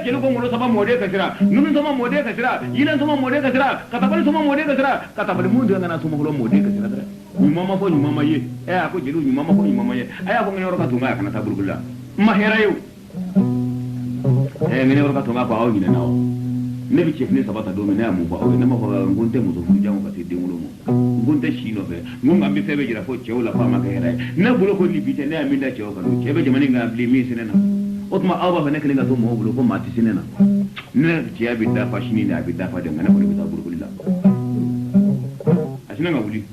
jeli ko ngolo sama mode ka sira nunu sama mode ka sira yilan sama mode ka sira katabali sama mode ka sira katabali mundu ngana sama holo mode ka sira dara ni mama fo ni mama ye ako jelu ni mama fo ni mama ye aya ko ngene ro ka tunga kana taburgulla mahera yo ngene ro ka tunga ba o ni na o ne bi chefne sabata do mena mu ba o ne ma ko ngonte mu zo fuja ko ti dingulo mu ngonte shino be ngonga mbi febe jira fo chewla pa ma ka hera na bulo ko libite ne aminda chewo ka do chebe jamani nga bli mi sinena otma aba fa nekle nga to mo bulo ko mati sinena ne tiya bi da fa shini ne abi da fa de ngana ko ne ta burgulla asina nga wuli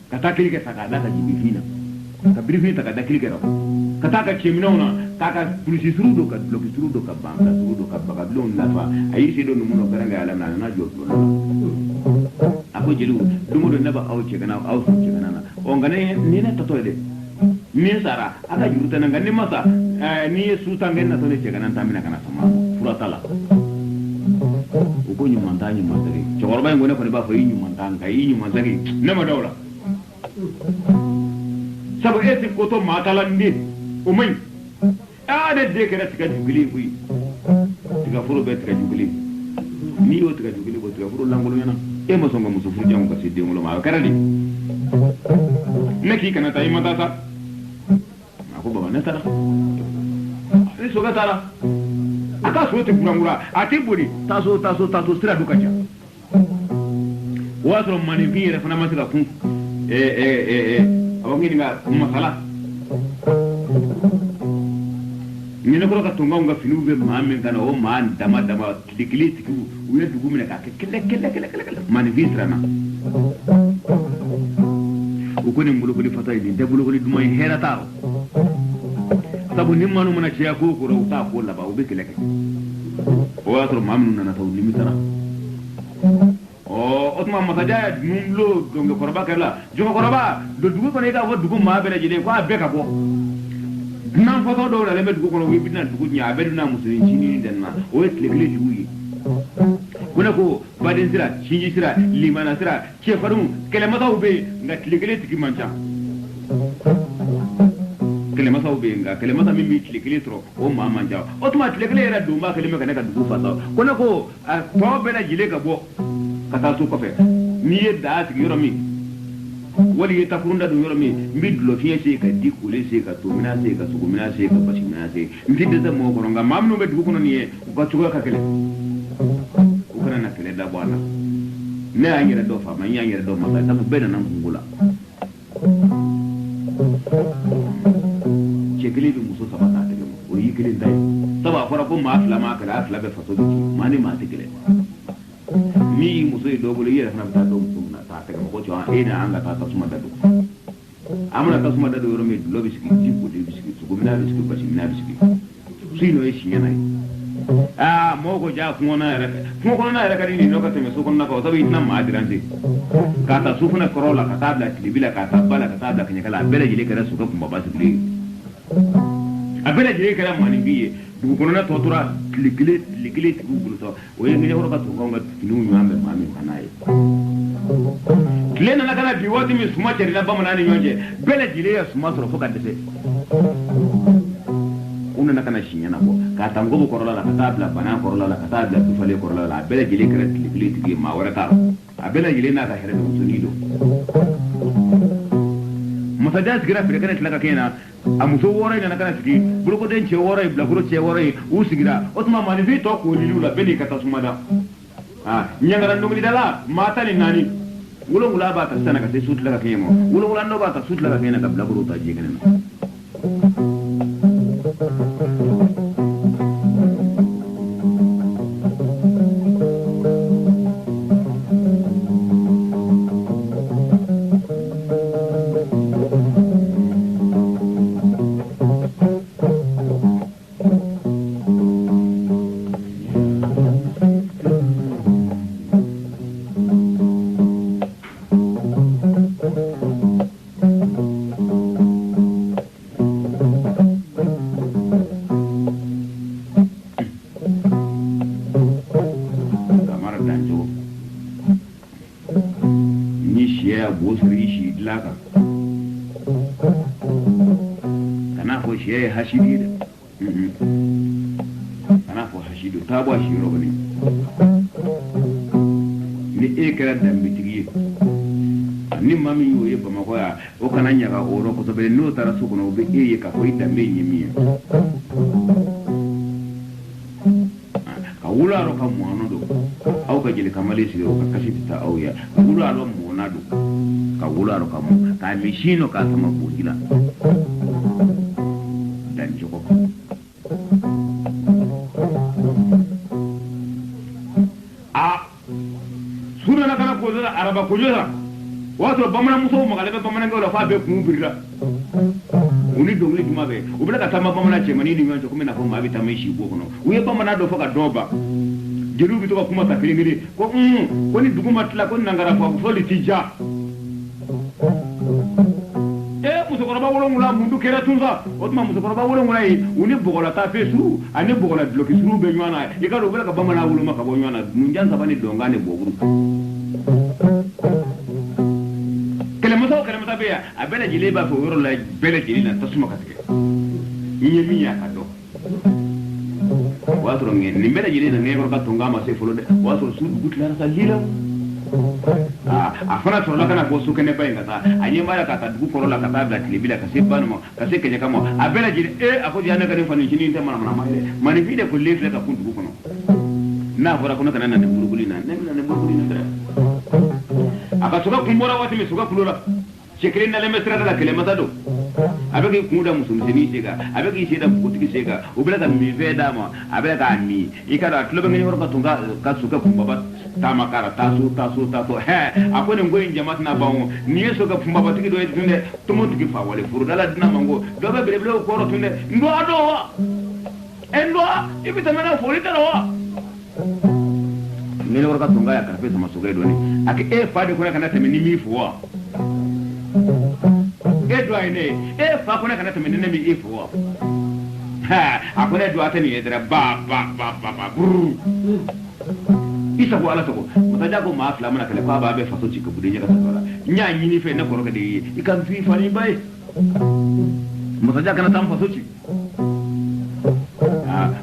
kata kilike saka da ka jibi fina ka briefing ta ka da kilike ro kata ka cheminona kaka polisi surudo ka bloki surudo ka banka surudo ka baka blon la fa ayi se do nuno karanga ala na joddo ako jelu dumo do naba aw ce kana aw su ce kana o ngane ni na to de ni sara aka juruta na ngani masa ni su tangen na to ne ce kana tamina kana sama furatala uko nyu mantani mandari chorba ngone ko ne ba fa yi nyu mantanga yi nyu mandari na madawla sabo eti ko to matala ndi umay ada de kera tika jugili bui tika furo be tika jugili ni o tika jugili bo tika furo langolo yana e mo songa musu furu jangu kasi de ngolo ma karali neki kana tay mata sa ako baba ne tara ni soga tara aka so te kurangura ati buri taso sira dukacha waso mani vire fana masira kun awangini nga masala ngene ko ka tunga nga finu be mamme kana o man dama klikli tiku uye dugu mena ka kele mani visra na uko ni mbulu ko fata idi de bulu ko dum ay hera taro sabu ni manu mena ciya ko ko rawta ko la ba o be kele o atro mamnu na taw limitara otuma masaja numlo donge koroba kala jonga koroba do dugu ko ne ga wo dugu ma bele jide ko abe ka bo nan foto do la lebe dugu ko wi bidna dugu nya be na musulin chini denna o et legle juyi kuna ko badin sira chinji sira limana sira ke farum kele mata ube nga legle tiki mancha kele mata ube nga kele mata mimi legle tro o ma manja otuma legle era do ma kele me kana ka dugu fata kuna ko to be na jile ka bo kata su kofe ni yedda asigi yoro mi wali yeta kurunda do yoro mi mbidlo fiye se ka dikule se ka to mina se ka sugu mina se ka bashi mina se mbidde da mo ko nga mamnu be dugu kono ni ko tugo ka kele ko kana na kele da bwana ne anyere do fa ma anyere do ma ta ko bena nan ngula chekele bi muso sabata te o yikele dai saba fara ko ma afla ma kala afla be faso di mani ma te kele mi muso e dogo le yera na ta do na ta ta ko jo ina anga ta suma da do amuna ta suma da do ro me lo biski jibu de biski su gomina biski bashi mina biski sino e shi yana mo go ja funa era ka ni no ka te me su konna ko sabi na ma diranti ka ta su funa korola ka ta da libila ka ta bala ka ta da kanya kala bela jile ka su ka kuma ba su le abela jile ka mani biye du kono na totura likile tiku to o yenge ne ka to ngonga tinu nyambe mami kanaye kile na kana biwati mi suma cheri na bamana ni nyonje bela jile ya suma tro foka dese una na kana shinya na ko ka tango korola la ka tabla bana korola la ka tabla tufale korola la bela jile kare likile tigi ma wara ta abela jile na ka here do sunido masajas gira fere kana tilaka kena amuso wora ina kana tiki buruko den che wora ibla buru che wora usigira otuma mani vi to ko lilu la beni kata sumada nyangara ndumini dala mata ni nani wolongula ba ta sana ka sai sutla ka kemo wolongula no ba ta sutla ka kena ka blaburu ta je kenan hashidi ana fo hashido tabo shiro bane ni ekra dambitigi ni mami yo yeba makoya o kananya ga oro ko to be no tara su kono be eye ka ko idambe nyimi ka wula ro ka muano do au ka jele kamale siro ka kashiti ta au ya wula ro muonado ka wula ro ka mu ka mishino ka sama bujila dan joko sura na kana ko da araba ko jira wato bamana muso magale bamana ngolo fa be ku birra uni dongli duma be ubula ka tama bamana che mani ni nyanjo kuma na ko mabi tamai shi go kono uye bamana do foka doba jeru bi to ka kuma ka firingiri ko ko ni duguma tla ko nangara fa foli tija muso ko ba wolo ngula mundu kera tunza otma muso ko ba wolo ngula yi uni bogola ta fesu ani bogola bloki suru be nywana ikado ubula ka bamana wolo maka bo nywana munjanza bani dongane boguru kelema tabe abela jile ba fo woro la bela jile na tasuma katike nyemi ya kado watro ngi ni bela jile na ngoro ka tonga ma se folo de watro su gutla sa lila afana to la kana ko su kene bayin kata anye mara kata du ko la kata da tilibila ka se banu ka se kenya kamo abela jile afodi yana ka fani chini te mana mana mani fide ko lefle ka kuntu ko no na fora ko na kana na buruguli na ne buruguli na dara aka suka kumbora wati me suka kulura shekirin na lemestra da kelema tado abegi kumuda musumsini sega abegi sheda kutiki sega ubela ka mi veda ma abela ka mi ikara tulo ngeni horka tunga ka suka kumbaba tamakara tasu akone ngoyin jamat na bawo ni yeso ka kumbaba tiki do tunde tumo tiki fa wale furudala dina mango do be bele ko ro tunde ndo ado wa endo ibita mena forita wa nene horka tunga ya karfe sama suga do ni ake fade ko kana teme ni mi fuwa edwa ine fa kona kana temene mi ifo akona edwa tani edra ba bru isa ko ala to mutaja ko ma afla mana kale fa ba be faso ci ko budenya ka tsara nya nyini fe na koro ka de ikan fi fani bai mutaja kana tam faso ci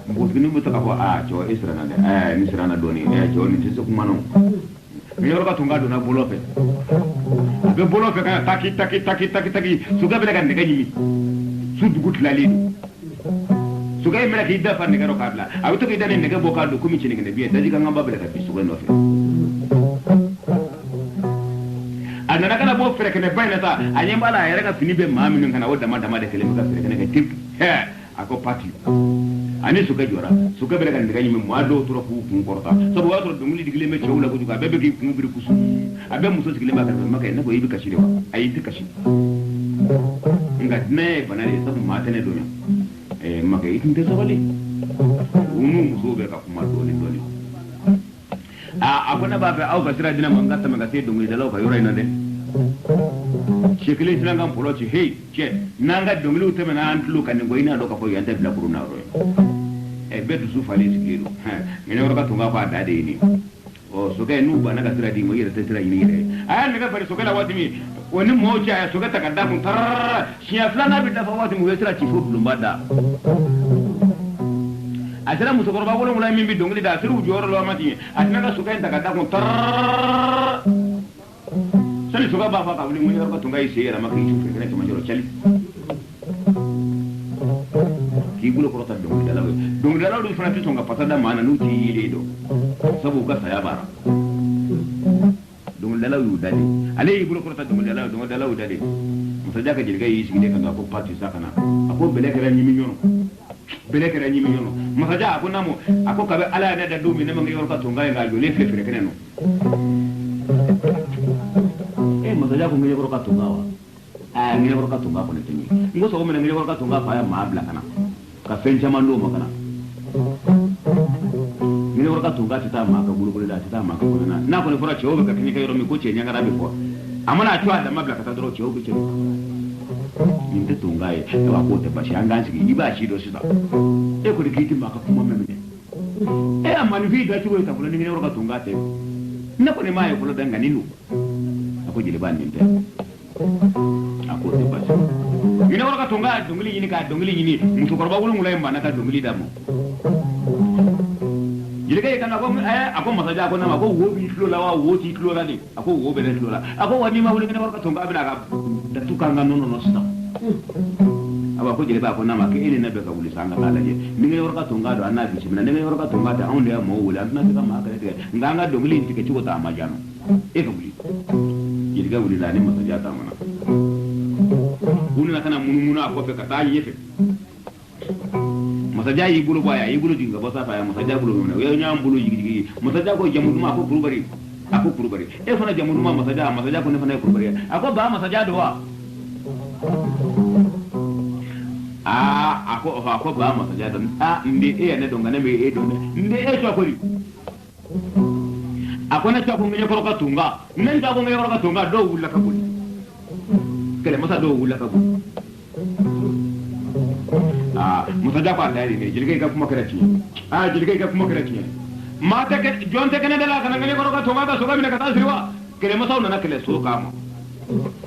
mbugini mutaka ko jo isra na ni sira na doni jo ni tse ko mano mi yorga tunga do na bolope be bolope kana taki suga bela kan daga yimi su dugut lalidu suga mera ki da fan daga rokabla awto ki dane daga bokado kumi cini ngene biye daji kan ngamba bela ka suga no fe anana kana bo fere kana bayna ta anyem bala yare ka fini be mami kana wadda madama da kelemi ka fere kana ka tip ako pati ani suka jora suka bela kan daga yimi mwado turo ku kun korta sabu wato dunguli digile me chewla ko juga bebe ki kun biri kusu abe muso digile ba ka maka ne ko yibi kashi dewa ayi ti kashi inga ne banale sabu mata ne donya maka itin te sabali unu muso be ka kuma doli akona ba be au ka sira dina mangata manga te dunguli dalaw ka yora ina de shekile silanga mpolo chi hey che nanga dunguli uteme na antlu kan ngo ina do ka ko yanta bila kuruna ro betu su fali sikiru ngene ora ka tunga kwa dade ini o soke nu bana ka sira di mo yere tetira ini re aya ne ka bari soke la wati mi woni mo cha soke takadda mun tar shiya flana bi da fa wati mu yesira chi fu lumbada asira mu sokoro ba wolo mulai mi bi dongli da siru joro lo mati asina ka soke takadda mun tar sali soka ba fa ka wuli mu yoro ka tunga isi era makri chu fere ma joro chali ki gulo ko ta dongli dalaw do fana tonga patada mana nuti ile do sabu ka saya bara dongli dala yu dade ale yi bulo korta dongol dala yu dade musaja ka jirga yi sigide kan ko pati sakana ako bele kera nyimi nyono musaja ako namo ako kabe ala da da dumi ne mangi yorka tunga ga jole fefere keneno musaja ko ngi yorka tunga wa ngi yorka tunga ko ne tini ngo so mena ngi yorka tunga fa ya mabla kana ka fenja mando makana ngi yorka tunga tata maka bulu da tata maka ko na ko ne fora chewo ka kini kayro mi ko che nyanga rabi ko amana chwa da mabla ka tadro chewo ko che ninte tunga e wa ko te bashi anganzi ki iba shi do sita e ko dikiti maka kuma memene e amani vi da chuo ta ko ngi yorka tunga te na ko ne mai ko da ngani ako jile ban ninte ako te bashi ina yorka tunga dongli yini musu korba wulu ngulai mbana ka dongli damo jilike kana ko ako masaja ko na ko wobi tlola wa woti tlola ni ako wobe ne tlola ako wani ma wuli ne warka tonga abina ka da tukanga no sta aba ko jile ba ko na ma ke ene na be ka wuli sanga kala je ni ne warka tonga do annabi shi ne warka tonga da on da mo wuli anna ka ma ka de nganga dongli tike ci ko ta ma jano e ka wuli jilike wuli la ni masaja ta mana wuli na kana munumuna ko fe ka ta yefe masaja yi bulu baya yi bulu dinga basa fa ya masaja bulu ne yo nyam bulu jigi masaja ko jamu duma ko kurubari e fana jamu duma masaja ko ne fana kurubari ako ba masaja do wa ako ba masaja do ndi e ne do ngane me e do ndi e to ko ri ako ne to ko ngi ko ka tunga ne to ko ngi ko ka tunga do wulla ka buli kele masa do wulla ka buli musaja ko andari ne jilge ka kuma karati jilge ka kuma karati mata ke jonte kene dala kana ngene ko to mata soga mina kata sirwa kele masa na kele so kama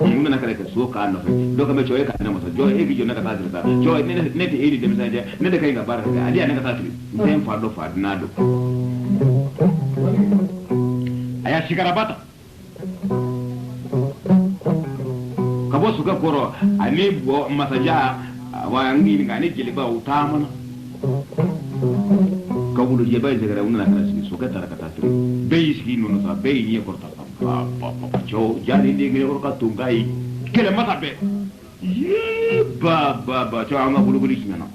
mun na kele so ka no do ka me choye ka na masa jo e gi jona kata sirta jo ne de edi de misaje ne de kai ga baraka ali ne kata sirta den fa do fa dinado aya shikarabata kabo suka koro ani bo masaja wa ngi ngani jeli ba utamana kabulu je bay zegara unna kana sigi so kata kata tri bay sigi no sa bay ni ko ta pa cho jani de ngi ko ka tungai kele mata be ba cho anga bulu bulu kinana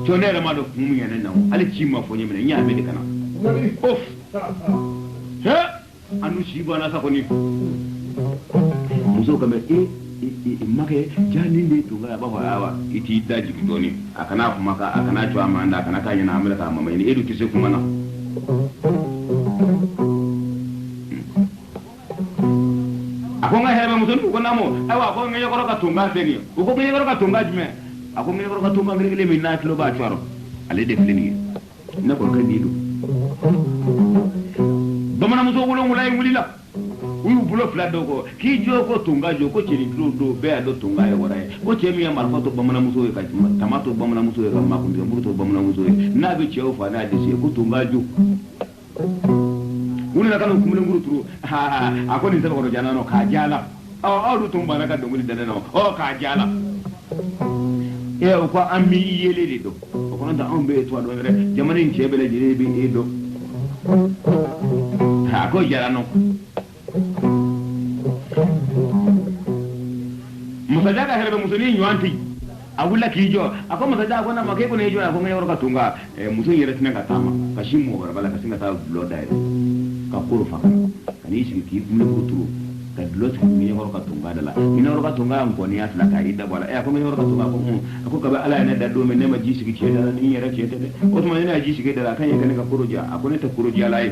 cho ne la ma do mu yana na ali chi ma fo nyemene nya be de kana of he anu shi bana sa ko ni muso kame make jani ne tunga ba hawa iti daji doni akana kuma ka akana chwa manda akana kanya na amela ka mama ni edu kise kuma na akonga hebe musun ko namo awa ko ngi ko ka tunga teni ko ngi ko ka tunga jime ako ngi ko ka tunga ngi le min na kilo ba chwaro ale def leni na ko ka didu domana muso wulo ngulai ngulila uyu bulo fla dogo ki joko tunga joko chiri do be ado tunga ya waraye ko chemi ya marfato bamana muso ka tamato bamana muso ka makundi mbuto bamana muso na be cheo fa na disi ko tunga ju unina kana kumule nguruturu ako ni sabako jana no ka jala du tumba na ka donguli dana no ka jala e ko ammi yele do ko non da ambe to do re jamani chebele jire bi edo ko jala no musaja ka herbe musuni nywanti agulla kijo ako musaja ko na make ko ne jo ko ngi worka tunga musun yere tinan ka tama ka shimmo wala bala ka singa ta bloda ka kurfa kani shi ki mun kutu ka blot ngi worka tunga dala ina worka tunga an ko ni asla ka ida wala ko ngi worka tunga ko ka ba ala ne da do me ne ma ji shi ki dala ni yere ki tede ko to ma ne ji shi dala kan yake ka kuruja ako ne ta kuruja lai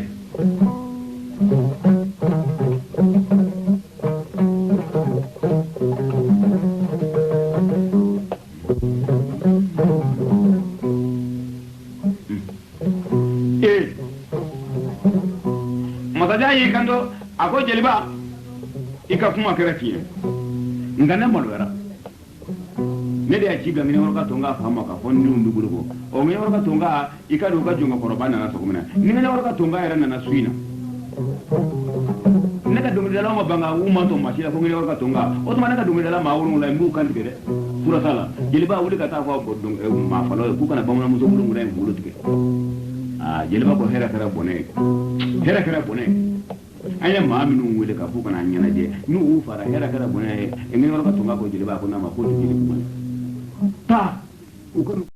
masajayi kando ako jeliba ika kuma kera kiye ngane molwera ne de ajiga ngene worka tonga fama ka fondi ndugulu ko o ngene worka tonga ika do ka jonga korobana na sokumena ngene worka tonga era na suina ne ka dungi dala ma banga uma to mashira ko ngene worka tonga o to manaka dungi dala ma wuru la mbu kan tigere pura sala jeliba wuli ka ta ko bodung ma falo ku kana bamuna muso bulu ngure ngulu tige jeliba ko hera kara bone an ye maa minnu wele ka f'u kana ɲɛnajɛ n'u y'u fara hɛrɛ kɛra bonya ye n'i yɔrɔ ka tunga ko jeliba ko n'a ma ko jeli kuma taa u